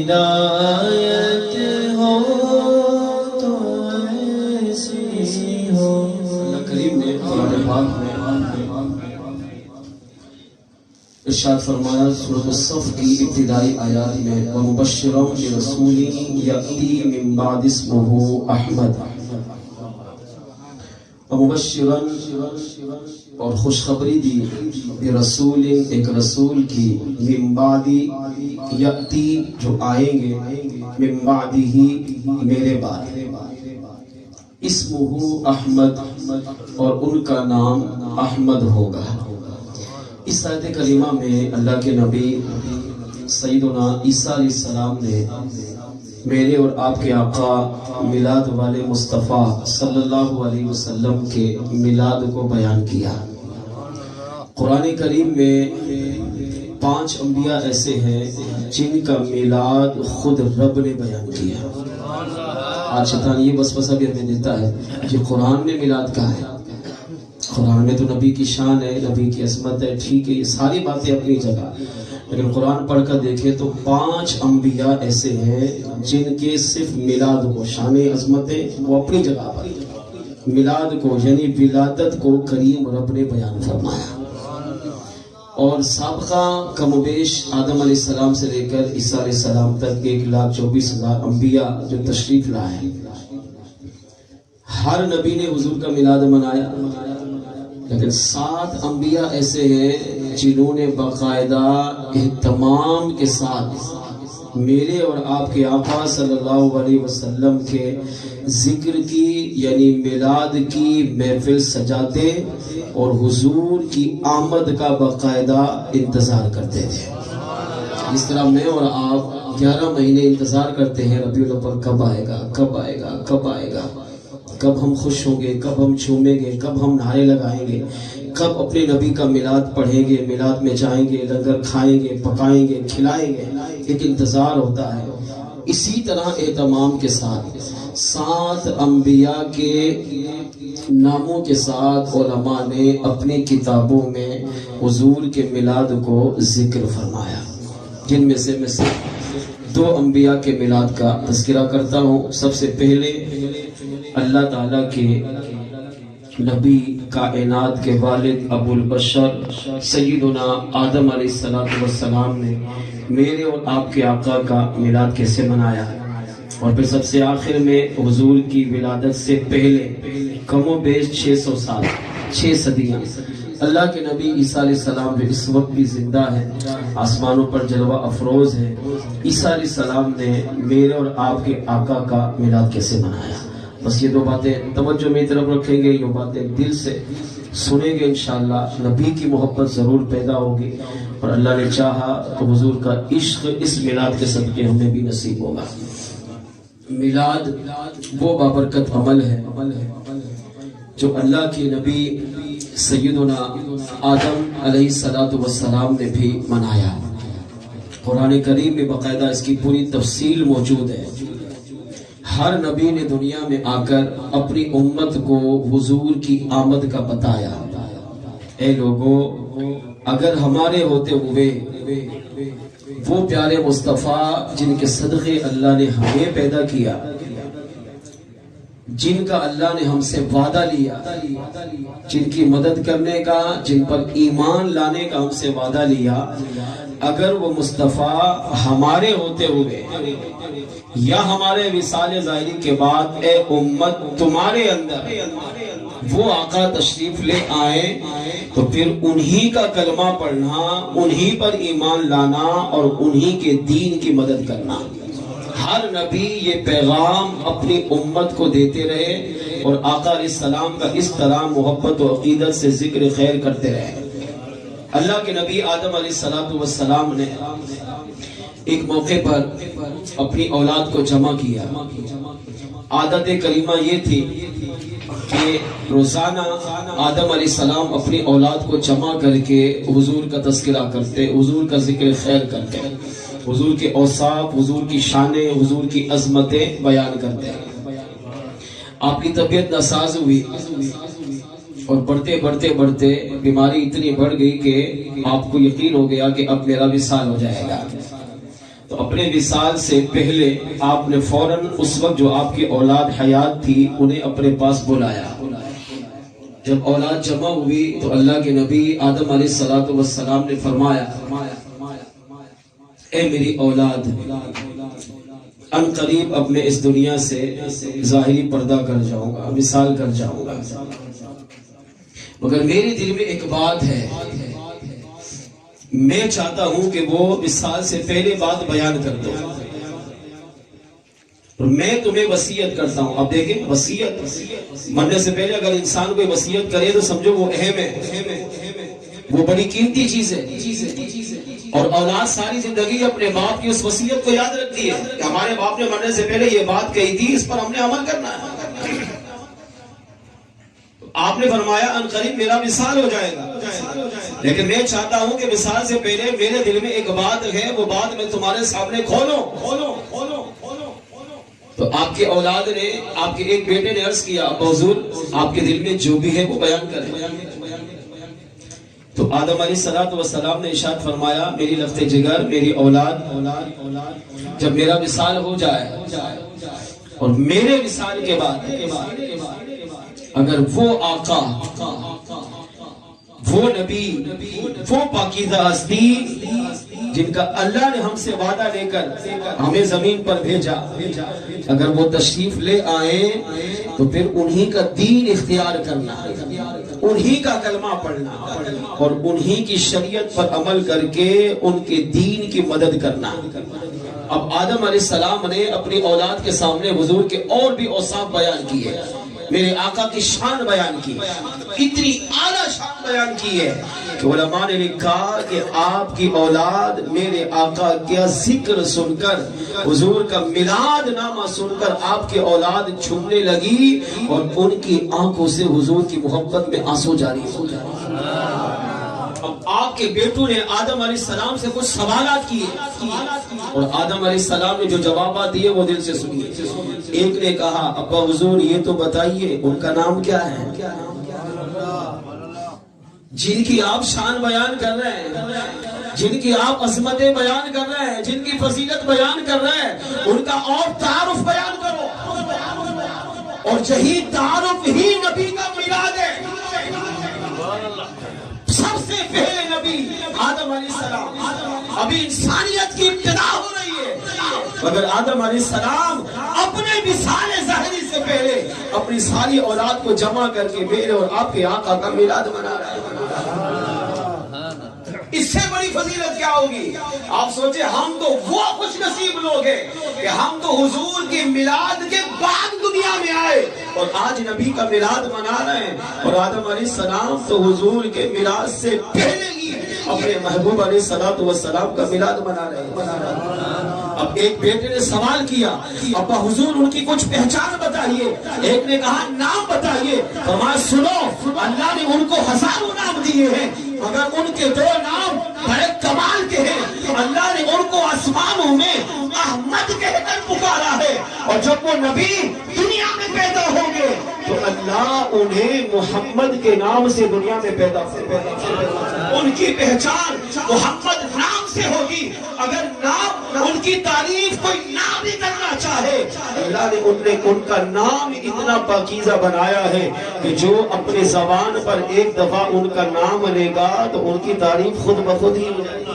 ہدایت ہو تو ایسی ہو. اللہ کریم نے قرآن پاک میں ارشاد فرمایا سورۃ الصف کی ابتدائی آیات میں وَمُبَشِّرًا بِرَسُولٍ يَأْتِي مِن بَعْدِ اسْمُهُ أَحْمَدُ وَمُبَشِّرًا اور خوشخبری دی برسول ایک رسول کی من بعد یأتی جو آئیں گے من بعد ہی میرے بعد اسمہ احمد اور ان کا نام احمد ہوگا. اس آیت کریمہ میں اللہ کے نبی سیدنا عیسیٰ علیہ السلام نے میرے اور آپ کے آقا میلاد والے مصطفیٰ صلی اللہ علیہ وسلم کے میلاد کو بیان کیا. قرآن کریم میں 5 انبیاء ایسے ہیں جن کا میلاد خود رب نے بیان کیا. آج شیطان یہ وسوسہ بھی ہمیں دیتا ہے کہ قرآن نے میلاد کہا ہے. قرآن میں تو نبی کی شان ہے, نبی کی عظمت ہے, ٹھیک ہے, یہ ساری باتیں اپنی جگہ, لیکن قرآن پڑھ کر دیکھیں تو 5 انبیاء ایسے ہیں جن کے صرف میلاد کو, شان عظمت ہے وہ اپنی جگہ پر, میلاد کو یعنی ولادت کو کریم رب نے بیان فرمایا. اور سابقہ کم و بیش آدم علیہ السلام سے لے کر عیسیٰ علیہ السلام تک 1,24,000 انبیاء جو تشریف لائے, ہر نبی نے حضور کا میلاد منایا, لیکن 7 انبیاء ایسے ہیں جنہوں نے باقاعدہ اہتمام کے ساتھ میرے اور آپ کے آقا صلی اللہ علیہ وسلم کے ذکر کی یعنی میلاد کی محفل سجاتے اور حضور کی آمد کا باقاعدہ انتظار کرتے تھے. اس طرح میں اور آپ 11 مہینے انتظار کرتے ہیں ربیع الاول کب آئے گا, کب آئے گا, کب آئے گا, کب ہم خوش ہوں گے, کب ہم جھومیں گے, کب ہم نعرے لگائیں گے, کب اپنے نبی کا میلاد پڑھیں گے, میلاد میں جائیں گے, لنگر کھائیں گے, پکائیں گے, کھلائیں گے, ایک انتظار ہوتا ہے. اسی طرح اہتمام کے ساتھ 7 انبیاء کے ناموں کے ساتھ علماء نے اپنی کتابوں میں حضور کے میلاد کو ذکر فرمایا، جن میں سے میں صرف 2 انبیاء کے میلاد کا تذکرہ کرتا ہوں۔ سب سے پہلے اللہ تعالیٰ کے نبی کائنات کے والد ابو البشر سیدنا آدم علیہ السلام نے میرے اور آپ کے آقا کا میلاد کیسے منایا، اور پھر سب سے آخر میں حضور کی ولادت سے پہلے کم و بیش 600 سال 6 صدیاں اللہ کے نبی عیسیٰ علیہ السلام جو اس وقت بھی زندہ ہے، آسمانوں پر جلوہ افروز ہے، عیسیٰ علیہ السلام نے میرے اور آپ کے آقا کا میلاد کیسے منایا۔ بس یہ 2 باتیں توجہ میں طرف رکھیں گے، یہ باتیں دل سے سنیں گے، انشاءاللہ نبی کی محبت ضرور پیدا ہوگی، اور اللہ نے چاہا تو حضور کا عشق اس میلاد کے صدقے ہمیں بھی نصیب ہوگا۔ میلاد وہ بابرکت عمل ہے جو اللہ کے نبی سیدنا آدم علیہ السلام نے بھی منایا۔ قرآن کریم میں باقاعدہ اس کی پوری تفصیل موجود ہے۔ ہر نبی نے دنیا میں آ کر اپنی امت کو حضور کی آمد کا بتایا، اے لوگوں اگر ہمارے ہوتے ہوئے وہ پیارے مصطفیٰ جن کے صدقے اللہ نے ہمیں پیدا کیا، جن کا اللہ نے ہم سے وعدہ لیا، جن کی مدد کرنے کا، جن پر ایمان لانے کا ہم سے وعدہ لیا، اگر وہ مصطفیٰ ہمارے ہوتے ہوئے یا ہمارے وصال ظاہری کے بعد اے امت تمہارے اندر وہ آقا تشریف لے آئے، تو پھر انہی کا کلمہ پڑھنا، انہی پر ایمان لانا اور انہی کے دین کی مدد کرنا۔ ہر نبی یہ پیغام اپنی امت کو دیتے رہے، اور آقا علیہ السلام کا اس طرح محبت و عقیدت سے ذکر خیر کرتے رہے۔ اللہ کے نبی آدم علیہ السلام نے ایک موقع پر اپنی اولاد کو جمع کیا۔ عادت کریمہ یہ تھی کہ روزانہ آدم علیہ السلام اپنی اولاد کو جمع کر کے حضور کا تذکرہ کرتے، حضور کا ذکر خیر کرتے، حضور کے اوصاف، حضور کی شانیں، حضور کی عظمتیں بیان کرتے۔ آپ کی طبیعت ناساز ہوئی اور بڑھتے بیماری اتنی بڑھ گئی کہ آپ کو یقین ہو گیا کہ اب میرا وصال ہو جائے گا۔ تو اپنے وصال سے پہلے آپ نے فوراً اس وقت جو آپ کی اولاد حیات تھی انہیں اپنے پاس بلایا۔ جب اولاد جمع ہوئی تو اللہ کے نبی آدم علیہ السلام نے فرمایا، اے میری اولاد، ان قریب اب میں اس دنیا سے ظاہری پردہ کر جاؤں گا، وصال کر جاؤں گا، مگر میرے دل میں ایک بات ہے، میں چاہتا ہوں کہ وہ وصال سے پہلے بات بیان کر دو، اور میں تمہیں وصیت کرتا ہوں۔ اب دیکھیں، وصیت مرنے سے پہلے اگر انسان کوئی وصیت کرے تو سمجھو وہ اہم ہے، وہ بڑی قیمتی چیز ہے، اور اولاد ساری زندگی اپنے باپ کی اس وصیت کو یاد رکھتی ہے کہ ہمارے باپ نے مرنے سے پہلے یہ بات کہی تھی، اس پر ہم نے عمل کرنا ہے۔ آپ نے فرمایا ان قریب میرا وصال ہو جائے گا، لیکن میں چاہتا ہوں کہ وصال سے پہلے میرے دل میں ایک بات ہے، وہ بات میں تمہارے سامنے کھولوں۔ تو آپ کے اولاد نے، آپ کے ایک بیٹے نے عرض کیا، حضور آپ کے دل میں جو بھی ہے وہ بیان کریں۔ تو آدم علیہ السلام نے ارشاد فرمایا، میری لفظ جگر، میری اولاد، جب میرا وصال ہو جائے اور میرے وصال کے بعد اگر وہ آقا، وہ نبی، وہ پاکیزہ ہستی جن کا اللہ نے ہم سے وعدہ لے کر ہمیں زمین پر بھیجا، اگر وہ تشریف لے آئیں تو پھر انہی کا دین اختیار کرنا، انہی کا کلمہ پڑھنا اور انہی کی شریعت پر عمل کر کے ان کے دین کی مدد کرنا۔ اب آدم علیہ السلام نے اپنی اولاد کے سامنے حضور کے اور بھی اوصاف بیان کیے، میرے آقا کی شان بیان کی، اتنی اعلیٰ شان بیان کی ہے کہ علماء نے لکھا کہ آپ کی اولاد میرے آقا کا ذکر سن کر، حضور کا میلاد نامہ سن کر آپ کی اولاد چھومنے لگی اور ان کی آنکھوں سے حضور کی محبت میں آنسو جاری ہو جائے۔ اب آپ کے بیٹوں نے آدم علیہ السلام سے کچھ سوالات کیے اور آدم علیہ السلام نے جو جوابات دیے وہ دل سے سنیے. ایک نے کہا ابا حضور یہ تو بتائیے ان کا نام کیا ہے جن کی آپ شان بیان کر رہے ہیں, جن کی آپ عظمتیں بیان کر رہے ہیں, جن کی فضیلت بیان کر رہے ہیں, ان کا اور تعارف بیان کرو. اور یہی تعارف ہی نبی کا میلاد ہے. سب سے پہلے نبی آدم علیہ السلام. ابھی انسانیت کی ابتدا ہو رہی ہے مگر آدم علیہ السلام اپنے مثال ظاہری سے پہلے اپنی ساری اولاد کو جمع کر کے میرے اور آپ کے آقا کا میلاد منا رہا ہے. اس سے بڑی فضیلت کیا ہوگی؟ آپ سوچیں ہم تو وہ خوش نصیب لوگ ہیں کہ ہم تو حضور کے میلاد کے بعد دنیا میں آئے اور آج نبی کا میلاد منا رہے ہیں. اور آدم علیہ السلام تو حضور کے میلاد سے پہلے ہی اپنے محبوب علیہ السلام کا میلاد منا رہے ہیں. اب ایک بیٹے نے سوال کیا ابا حضور ان کی کچھ پہچان بتائیے. ایک نے کہا نام بتائیے. فرمایا سنو اللہ نے ان کو ہزاروں نام دیے ہیں مگر ان کے دو نام بڑے کمال کے ہیں. اللہ نے ان کو آسمانوں میں احمد کہہ کر پکارا ہے اور جب وہ نبی دنیا میں پیدا ہوں گے تو اللہ انہیں محمد کے نام سے دنیا میں پیدا ان کی پہچان محمد نام سے ہوگی. اگر نام ان کی تعریف کوئی نام ہی کرنا چاہے اللہ نے ان کا نام اتنا پاکیزہ بنایا ہے کہ جو اپنے زبان پر ایک دفعہ ان کا نام لے گا تو ان کی تعریف خود بخود ہی ہو جائے گی.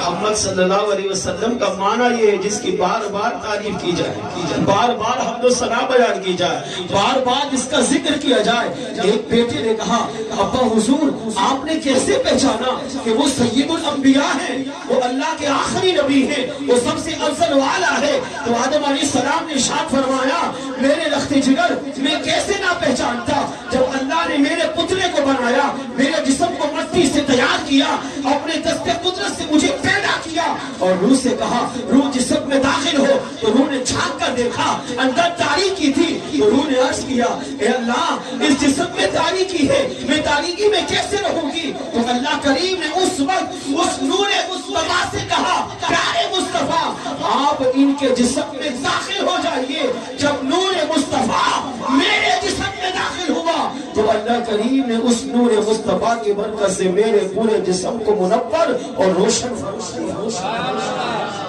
محمد صلی اللہ علیہ وسلم کا معنی یہ ہے جس کی بار بار تعریف کی جائے, بار بار حمد و ثنا بیان کی جائے, بار بار اس کا ذکر کیا جائے. ایک بیٹے نے کہا ابا حضور آپ نے کیسے پہچانا کہ وہ سید الانبیاء ہیں, وہ اللہ کے آخری نبی ہیں, وہ سب سے افضل والا ہے؟ تو آدم علیہ السلام نے ارشاد فرمایا میرے لخت جگر میں کیسے نہ پہچانتا جب اللہ نے میرے پتلے کو بنایا, میرے جسم کو مٹی سے تیار کیا, اپنے دست قدرت سے مجھے پیدا کیا اور روح سے کہا روح جسم میں داخل ہو تو روح نے جھانک کر دیکھا اندر تاریکی تھی تو روح نے عرض کیا اے اللہ اس جسم میں تاریکی ہے, میں تاریکی میں کیسے رہوں گی؟ تو اللہ کریم نے اس وقت اس نور مصطفیٰ سے کہا پیارے مصطفیٰ آپ ان کے جسم میں داخل ہو جائیے. جب نور مصطفیٰ میرے جسم میں داخل ہوا تو اللہ کریم نے اس نور مصطفیٰ کی برکت سے میرے پورے جسم کو منور اور روشن فرمایا.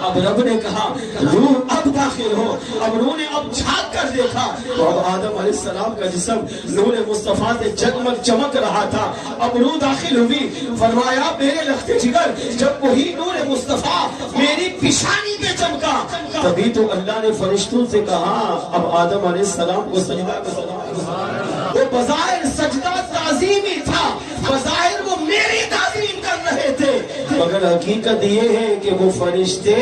اب رب نے کہا روح اب داخل ہو. اب روح نے اب جھانک کر دیکھا تو اب آدم علیہ السلام کا جسم نور مصطفیٰ سے جگمگ چمک رہا تھا. اب روح داخل ہوئی. فرمایا میرے لخت جگر جب وہی نور مصطفیٰ میری پیشانی پہ چمکا تبھی تو اللہ نے فرشتوں سے کہا اب آدم علیہ السلام کو سجدہ کرنا. وہ بظاہر سجدہ تعظیمی تھا, بظاہر وہ میری تعظیم کر رہے تھے مگر حقیقت یہ ہے کہ وہ فرشتے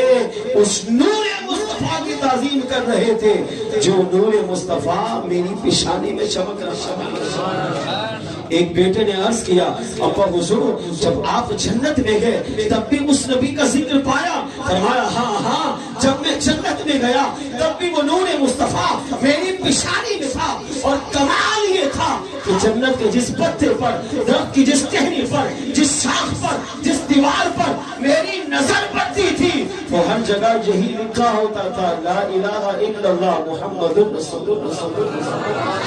اس نور مصطفیٰ کی تعظیم کر رہے تھے جو نور مصطفیٰ میری پیشانی میں چمک رہا. ایک بیٹے نے عرض کیا ابا حضور جب آپ جنت میں گئے تب بھی اس نبی کا ذکر پایا؟ فرمایا ہاں جب میں جنت میں گیا تب بھی وہ نور مصطفیٰ میری پیشانی میں تھا. اور کمال یہ تھا کہ جنت کے جس پتے پر, درخت کی جس ٹہنی پر, جس شاخ پر, جس دیوار پر میری نظر پڑتی تھی وہ ہر جگہ یہی لکھا ہوتا تھا لا الہ الا اللہ محمد رسول اللہ.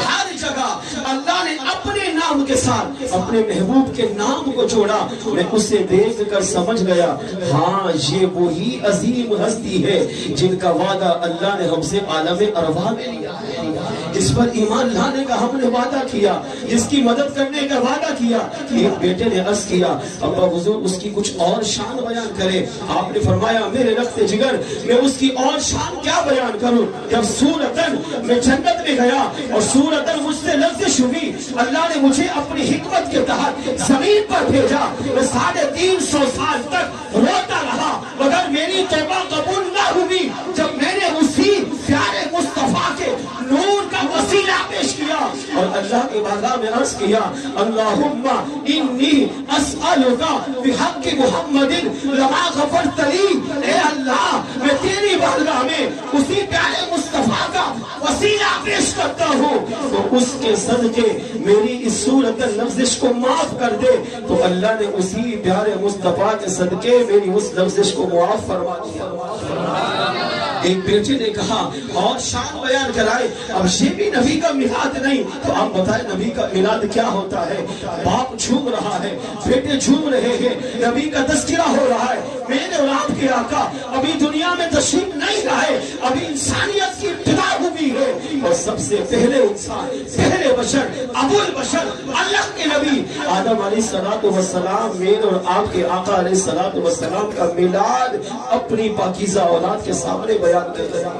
ہر جگہ اللہ نے اپنے نام کے ساتھ اپنے محبوب کے نام کو جوڑا. میں اسے دیکھ کر سمجھ گیا ہاں یہ وہی عظیم ہستی ہے جن کا وعدہ اللہ نے ہم سے عالم ارواح میں لیا ہے, جس پر ایمان لانے کا ہم نے وعدہ کیا, جس کی مدد کرنے کا وعدہ کیا. ایک بیٹے نے عرض کیا ابا حضور اس کی کچھ اور شان بیان کرے. آپ نے فرمایا میرے لخت جگر میں اس کی اور شان کیا بیان کروں. جب سورتن میں جنت میں گیا اور سورتن مجھ سے لفظ ہوئی, اللہ نے مجھے اپنی حکمت کے تحت زمین پر بھیجا. میں 350 سال تک روتا رہا مگر میری توبہ قبول نہ ہوئی. جب میں نے اسی پیارے مصطفیٰ کے نور کا وسیلہ پیش کیا اور اللہ کی بارگاہ میں عرض کیا اللہم انی اسألکا بحق محمد لما غفرت لی، اے اللہ میں تیری بارگاہ میں اسی پیارے مصطفیٰ کا وسیلہ پیش کرتا ہوں تو اس کے صدقے میری اس صورت لفظش کو معاف کر دے۔ تو اللہ نے اسی پیارے مصطفیٰ کے صدقے میری اس لفظش کو معاف فرما دیا۔ ایک بیٹے نے کہا اور شان بیان کرائے، اب یہ بھی نبی کا میلاد نہیں تو آپ بتائیں نبی کا میلاد کیا ہوتا ہے؟ باپ جھوم رہا ہے، بیٹے جھوم رہے ہیں، نبی کا تذکرہ ہو رہا ہے۔ میرے اور آپ کے آقا ابھی دنیا میں تشریف نہیں لائے، ابھی انسانیت کی ابتدا ہوئی ہے، اور سب سے پہلے انسان، پہلے بشر، ابو البشر اللہ کے نبی آدم علیہ السلام میرے اور آپ کے آقا علیہ السلام کا میلاد اپنی پاکیزہ اولاد کے سامنے بیان کرتے ہیں۔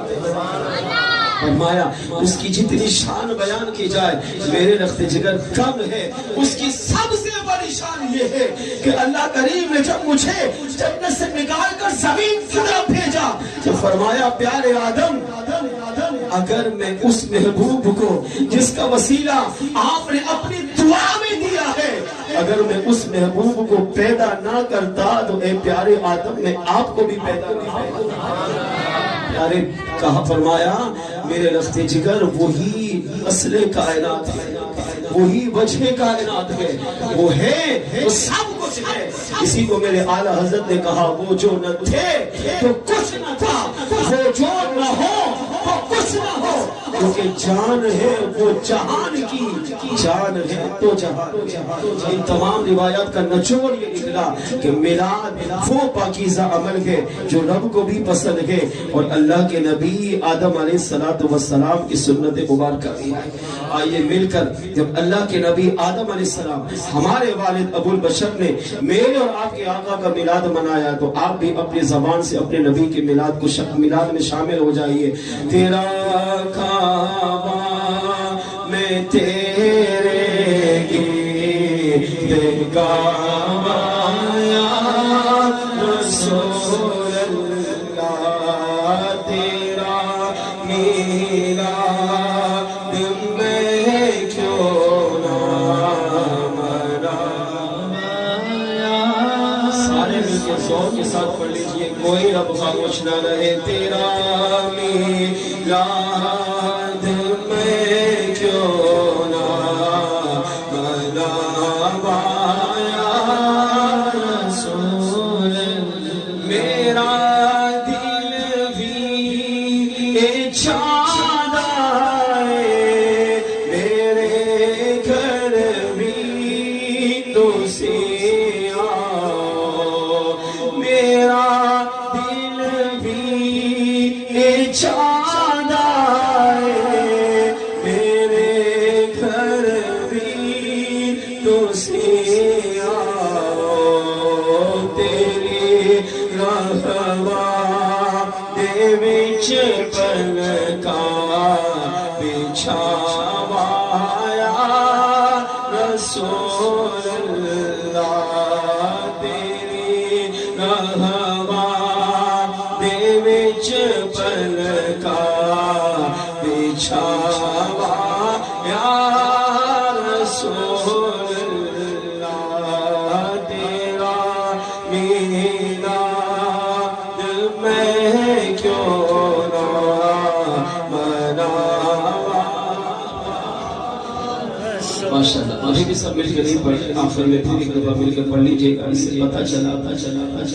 فرمایا اس کی جتنی شان بیان کی جائے میرے رخت جگر کم ہے، اس کی سب سے بڑی شان یہ ہے کہ اللہ کریم نے جب مجھے جنت سے نکال کر زمین کی طرف بھیجا تو فرمایا پیارے آدم اگر میں اس محبوب کو جس کا وسیلہ آپ نے اپنی دعا میں دیا ہے اگر میں اس محبوب کو پیدا نہ کرتا تو اے پیارے آدم میں آپ کو بھی پیدا نہیں کرتا۔ پیارے کہا فرمایا میرے رخت جگر وہی اصل کائنات ہے، وہی وجہ کائنات ہے، وہ ہے، وہ سب کچھ ہے۔ اسی کو میرے اعلیٰ حضرت نے کہا وہ جو نہ تھے تو کچھ نہ تھا، وہ جو نہ ہو تو کچھ نہ ہو، کیونکہ جان ہے وہ جہان کی جان ہے تو جہان۔ ان تمام روایات کا نچوڑ یہ نکلا کہ میلاد وہ پاکیزہ عمل ہے جو رب کو بھی پسند ہے اور اللہ کے نبی آدم علیہ السلام کی سنت مبارکہ بھی ہے۔ آئیے مل کر جب اللہ کے نبی آدم علیہ السلام ہمارے والد ابو البشر نے میرے اور آپ کے آقا کا میلاد منایا تو آپ بھی اپنی زبان سے اپنے نبی کے میلاد کو میلاد میں شامل ہو جائیے۔ تیرا کعبہ میں تیرے گرد کعبہ یا رسول اللہ تیرا میلاد میں کیوں نہ منایا۔ سارے مل کے زور کے ساتھ پڑھ لیجئے کوئی رب خاموش نہ رہے۔ تیرا میلاد میں کیوں نہ منایا رسول میرا دل بھی چاہتا ہے میرے گھر بھی تو سیاہ میرا دل بھی چاہتا ہے میرے گھر بھی تو سیاہ تیری رہوا دے وچ پلکا بچھاوایا رسول اللہ تیری رہوا دے وچ پلکا بچھاوایا رسول اللہ تیرا میلاد میں کیوں نہ منایا۔ ماشاءاللہ ابھی بھی سب مل کے نہیں پڑھے، آخر میں پھر ایک دفعہ مل کے پڑھ لیجئے گا۔ اس سے پتہ چلا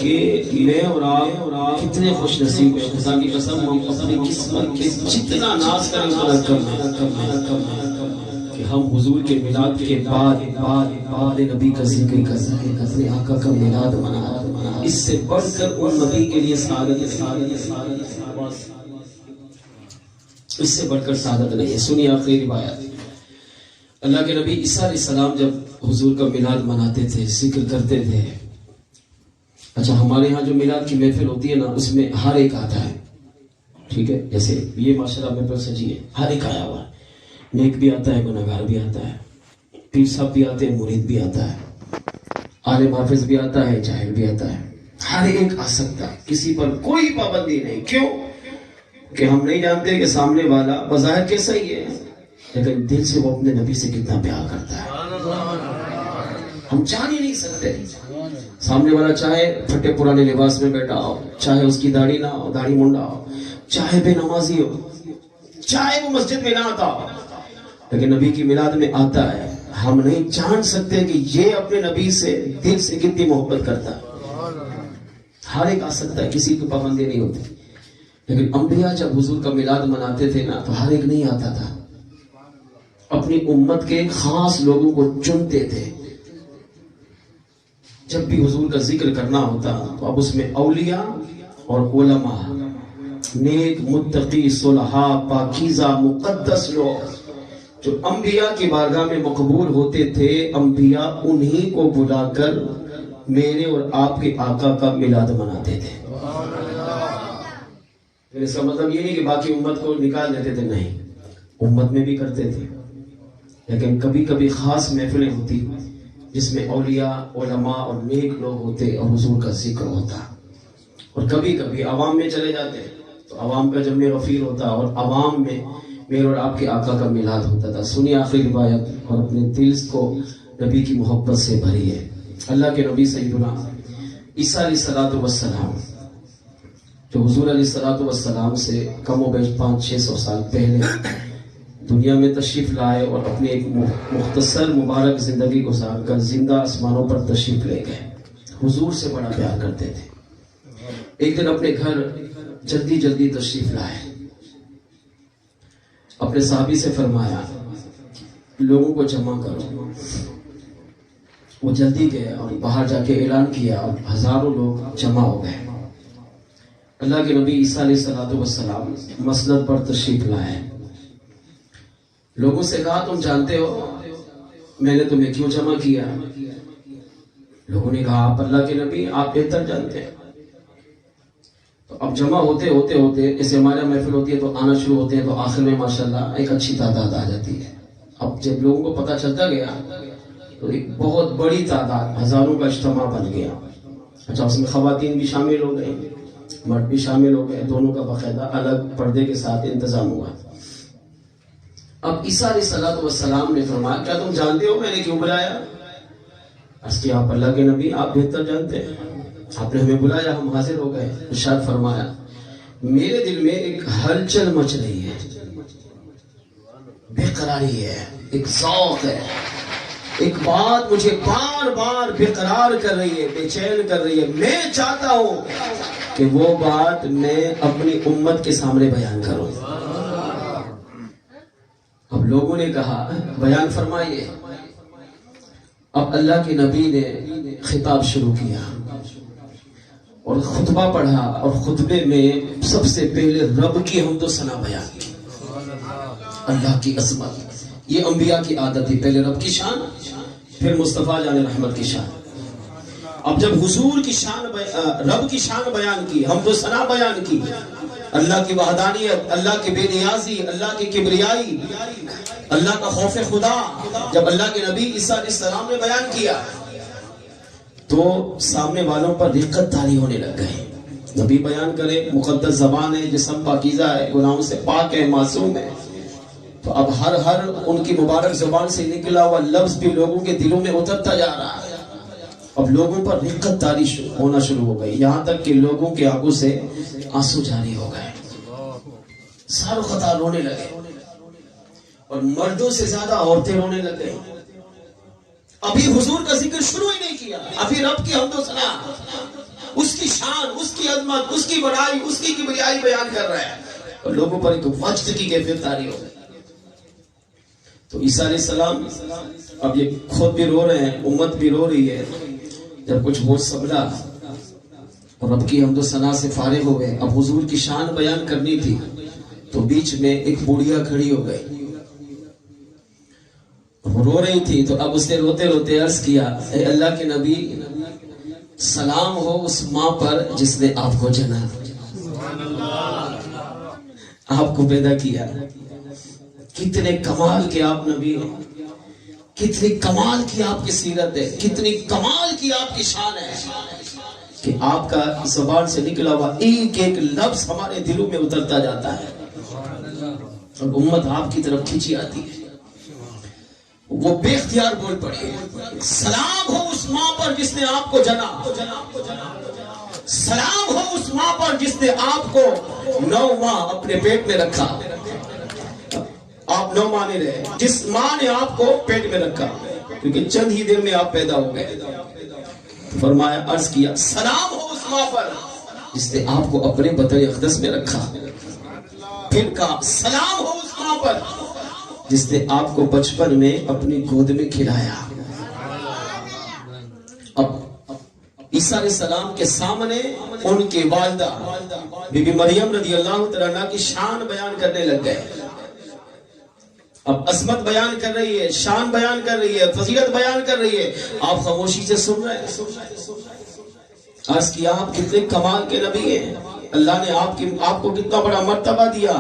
کہ میں اور آپ کتنے خوش نصیب ہیں۔ خدا کی قسم ہم اپنی قسمت کے جتنا ناز کریں اتنا کم ہے کہ ہم حضور کے میلاد کے بعد نبی کا ذکر کر رہے ہیں، اپنے آقا کا میلاد منا۔ اس سے بڑھ کر ان نبی کے لیے سعادت اس سے بڑھ کر سعادت نہیں ہے۔ سنیے آخری روایت۔ اللہ کے نبی عیسیٰ علیہ السلام جب حضور کا میلاد مناتے تھے، ذکر کرتے تھے۔ اچھا ہمارے ہاں جو میلاد کی محفل ہوتی ہے نا اس میں ہر ایک آتا ہے، ٹھیک ہے، جیسے یہ ماشاءاللہ محفل سجی ہے، ہر ایک آیا ہوا ہے، نیک بھی آتا ہے، گناہگار بھی آتا ہے، پیر صاحب بھی آتے ہیں، مرید بھی آتا ہے، عالم حافظ بھی آتا ہے، جاہل بھی آتا ہے، ہر ایک آ سکتا ہے، کسی پر کوئی پابندی نہیں۔ کیوں کہ ہم نہیں جانتے کہ سامنے والا بظاہر کیسا ہی ہے، لیکن دل سے وہ اپنے نبی سے کتنا پیار کرتا ہے ہم جان ہی نہیں سکتے. سامنے والا چاہے پھٹے پرانے لباس میں بیٹھا ہو، چاہے اس کی داڑھی نہ ہو، داڑھی منڈا ہو، چاہے بے نمازی ہو، چاہے وہ مسجد میں نہ آتا ہو، لیکن نبی کی میلاد میں آتا ہے. ہم نہیں جان سکتے کہ یہ اپنے نبی سے دل سے کتنی محبت کرتا ہے. ہر ایک آ سکتا ہے، کسی کی پابندی نہیں ہوتی، لیکن انبیاء جب حضور کا میلاد مناتے تھے نا تو ہر ایک نہیں آتا تھا. اپنی امت کے خاص لوگوں کو چنتے تھے. جب بھی حضور کا ذکر کرنا ہوتا تو اب اس میں اولیاء اور علماء، نیک متقی صلحاء پاکیزہ مقدس لوگ جو انبیاء کی بارگاہ میں مقبول ہوتے تھے، انبیاء انہی کو بلا کر میرے اور آپ کے آقا کا میلاد مناتے تھے. اس کا مطلب یہ نہیں کہ باقی امت کو نکال دیتے تھے، نہیں، امت میں بھی کرتے تھے، لیکن کبھی کبھی خاص محفلیں ہوتی جس میں اولیاء علماء اور نیک لوگ ہوتے اور حضور کا ذکر ہوتا. اور کبھی کبھی عوام میں چلے جاتے تو عوام کا جمع غفیر ہوتا اور عوام میں میرے اور آپ کے آقا کا میلاد ہوتا تھا. سنیے آخری روایت اور اپنے دل کو نبی کی محبت سے بھریے. اللہ کے نبی سیدنا عیسیٰ علیہ الصلوۃ والسلام جو حضور علیہ الصلوۃ والسلام سے کم و بیش 500-600 سال پہلے دنیا میں تشریف لائے اور اپنے ایک مختصر مبارک زندگی گزار کر زندہ آسمانوں پر تشریف لے گئے. حضور سے بڑا پیار کرتے تھے. ایک دن اپنے گھر جلدی جلدی تشریف لائے. اپنے صحابی سے فرمایا لوگوں کو جمع کرو. وہ جلدی گئے اور باہر جا کے اعلان کیا اور ہزاروں لوگ جمع ہو گئے. اللہ کے نبی عیسیٰ علیہ الصلوۃ والسلام مسند پر تشریف لائے. لوگوں سے کہا تم جانتے ہو میں نے تمہیں کیوں جمع کیا؟ لوگوں نے کہا آپ اللہ کے نبی، آپ بہتر جانتے ہیں. تو اب جمع ہوتے ہوتے ہوتے جیسے ہمارے محفل ہوتی ہے تو آنا شروع ہوتے ہیں تو آخر میں ماشاءاللہ ایک اچھی تعداد آ جاتی ہے. اب جب لوگوں کو پتہ چلتا گیا تو ایک بہت بڑی تعداد، ہزاروں کا اجتماع بن گیا. اچھا، اس میں خواتین بھی شامل ہو گئی، مرد بھی شامل ہو گئے، دونوں کا باقاعدہ الگ پردے کے ساتھ انتظام ہوا. اب عیسیٰ علیہ الصلوۃ والسلام نے فرمایا کیا تم جانتے ہو میں نے کیوں بلایا؟ عرض کیا آپ اللہ کے نبی، آپ بہتر جانتے ہیں، آپ نے ہمیں بلایا، ہم حاضر ہو گئے. ارشاد فرمایا میرے دل میں ایک ہلچل مچ رہی ہے، بے قراری ہے، ایک ذوق ہے، ایک بات مجھے بار بار بے قرار کر رہی ہے، بے چین کر رہی ہے. میں چاہتا ہوں کہ وہ بات میں اپنی امت کے سامنے بیان کروں. اب لوگوں نے کہا بیان فرمائیے. اب اللہ کے نبی نے خطاب شروع کیا اور خطبہ پڑھا اور خطبے میں سب سے پہلے رب کی حمد و ثنا بیان کی، اللہ کی عظمت. یہ انبیاء کی عادت تھی، پہلے رب کی شان پھر مصطفیٰ جان رحمت کی شان. اب جب حضور کی شان رب کی شان بیان کی، حمد و ثنا بیان کی، اللہ کی وحدانیت، اللہ کی بے نیازی، اللہ کی کبریائی، اللہ کا خوف خدا جب اللہ کے نبی عیسیٰ علیہ السلام نے بیان کیا تو سامنے والوں پر دقت طاری ہونے لگ گئی. نبی بیان کرے، مقدس زبان ہے، جسم پاکیزہ ہے، گناہوں سے پاک ہے، معصوم ہے، تو اب ہر ان کی مبارک زبان سے نکلا ہوا لفظ بھی لوگوں کے دلوں میں اترتا جا رہا ہے. اب لوگوں پر دقت طاری ہونا شروع ہو گئی، یہاں تک کہ لوگوں کے آنکھوں سے آنسو جاری ہو گئے، ساروں خطا رونے لگے اور مردوں سے زیادہ عورتیں رونے لگ گئی. ابھی حضور کا ذکر شروع ہی نہیں کیا، ابھی رب کی حمد و ثنا، اس کی شان، اس کی عظمت، اس کی بڑائی، اس کی کبریائی بیان کر رہا ہے اور لوگوں پر ایک وجد کی کیفیت طاری ہو گئی. تو عیسیٰ علیہ السلام اب یہ خود بھی رو رہے ہیں، امت بھی رو رہی ہے. جب کچھ ہوش سنبھلا اور رب کی حمد و ثنا سے فارغ ہو گئے، اب حضور کی شان بیان کرنی تھی تو بیچ میں ایک بوڑھیا کھڑی ہو گئی، رو رہی تھی. تو اب اس نے روتے روتے عرض کیا اے اللہ کے نبی، سلام ہو اس ماں پر جس نے آپ کو جنا، آپ کو پیدا کیا. کتنے کمال کے آپ نبی ہیں، کتنی کمال کی آپ کی سیرت ہے، کتنی کمال کی آپ کی شان ہے کہ آپ کا زبان سے نکلا ہوا ایک ایک لفظ ہمارے دلوں میں اترتا جاتا ہے اور امت آپ کی طرف کھینچی آتی ہے. وہ بے اختیار بول پڑی، سلام ہو اس ماں پر جس نے آپ کو جنا، سلام ہو اس ماں پر جس نے آپ کو 9 ماہ اپنے پیٹ میں رکھا۔ آپ 9 ماہ نہیں رہے، جس ماں نے آپ کو پیٹ میں رکھا، کیونکہ چند ہی دیر میں آپ پیدا ہو گئے۔ فرمایا، عرض کیا، سلام ہو اس ماں پر جس نے آپ کو اپنے بطن اقدس میں رکھا۔ پھر کہا، سلام ہو اس ماں پر جس نے آپ کو بچپن میں اپنی گود میں کھلایا۔ اب عیسیٰ علیہ السلام کے سامنے ان کی والدہ بی بی مریم رضی اللہ تعالیٰ عنہ کی شان بیان کرنے لگ گئے۔ اب عظمت بیان کر رہی ہے، شان بیان کر رہی ہے، فضیلت بیان کر رہی ہے، آپ خاموشی سے سن رہے ہیں۔ عرض کیا، آپ کتنے کمال کے نبی ہیں، اللہ نے آپ کو کتنا بڑا مرتبہ دیا،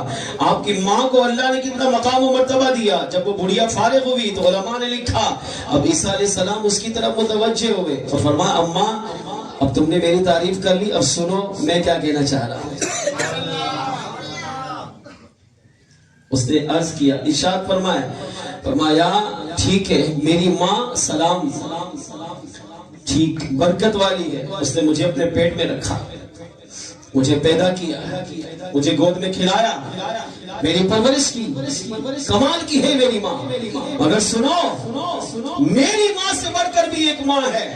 آپ کی ماں کو اللہ نے کتنا مقام و مرتبہ دیا۔ جب وہ بڑھیا فارغ ہوئی تو علماء نے لکھا، اب عیسیٰ علیہ السلام اس کی طرف متوجہ ہوئے اور فرمایا، اماں اب تم نے میری تعریف کر لی، اب سنو میں کیا کہنا چاہ رہا ہوں۔ اس نے عرض کیا، ارشاد فرمایا ٹھیک ہے، میری ماں سلام ٹھیک برکت والی ہے، اس نے مجھے اپنے پیٹ میں رکھا، مجھے پیدا کیا، مجھے گود میں کھلایا، میری پرورش کی، کمال کی ہے میری ماں۔ مگر سنو، میری ماں سے بڑھ کر بھی ایک ماں ہے،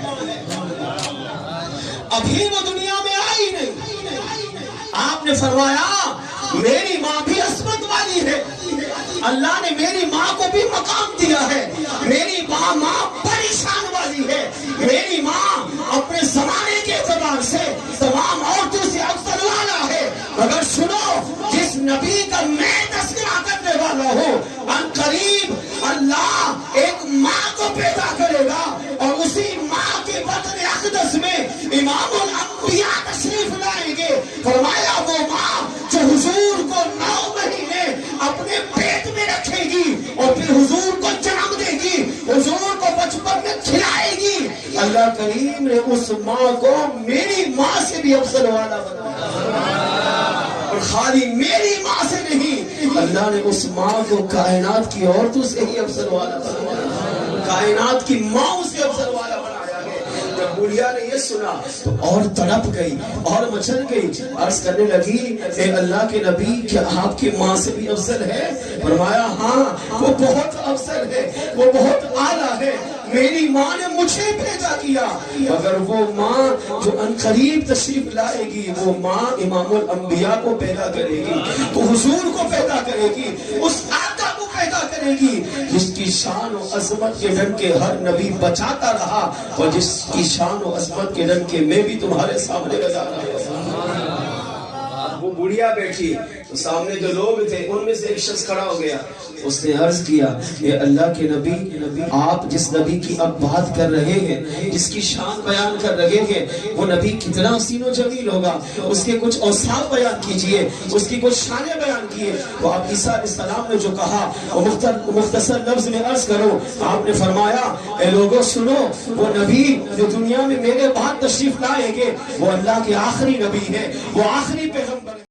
ابھی وہ دنیا میں آئی نہیں۔ آپ نے فرمایا، میری ماں بھی عصمت والی ہے، اللہ نے میری ماں کو بھی مقام دیا ہے، میری ماں بڑی شان والی ہے، میری ماں اپنے زمانے کے اعتبار سے تمام عورتوں سے افضل والا ہے۔ مگر سنو، جس نبی کا میں تذکرہ کرنے والا ہوں، ان قریب اللہ ایک ماں کو پیدا کرے گا اور اسی ماں کے بطن اقدس میں امام الانبیاء تشریف لائیں گے۔ فرمایا، وہ ماں جو حضور کو 9 مہینے اپنے پیٹ میں رکھے گی اور پھر حضور کو جنم دے گی، حضور کو بچپن میں کھلائے گی، اللہ کریم نے اس ماں کو میری ماں سے بھی افضل والا بنایا۔ اور خالی میری ماں سے نہیں، اللہ نے اس ماں کو کائنات کی عورتوں سے ہی افضل والا بنایا، کائنات کی ماں سے افضل والا بنایا ہے۔ جب بوڑھیا نے یہ سنا تو اور تڑپ گئی اور مچل گئی، عرض کرنے لگی، اے اللہ کے نبی، کیا آپ کی ماں سے بھی افضل ہے؟ فرمایا، ہاں، وہ بہت افضل ہے، وہ بہت اعلیٰ ہے، میری ماں نے مجھے پیدا کیا، مگر وہ ماں جو انقریب تشریف لائے گی، وہ ماں امام الانبیاء کو پیدا کرے گی، تو حضور کو پیدا کرے گی، اس آقا کو پیدا کرے گی جس کی شان و عظمت کے ڈنکے ہر نبی بچاتا رہا، اور جس کی شان و عظمت کے ڈنکے میں بھی تمہارے سامنے بجا رہا ہوں۔ وہ بڑھیا بیٹھی تو سامنے جو لوگ تھے ان میں سے ایک شخص کھڑا ہو گیا، اس نے عرض کیا، اے اللہ کے نبی، آپ جس نبی کی اب بات کر رہے ہیں، جس کی شان بیان کر رہے ہیں، وہ نبی کتنا حسین و جمیل ہوگا، اس کے کچھ اوصاف بیان کیجئے، اس کی کچھ شانیں بیان کیے۔ تو اب عیسیٰ علیہ السلام نے جو کہا وہ مختصر لفظ میں عرض کرو۔ آپ نے فرمایا، اے لوگوں سنو، وہ نبی جو دنیا میں میرے بعد تشریف لائیں گے وہ اللہ کے آخری نبی ہے، وہ آخری پیغمبر ہے۔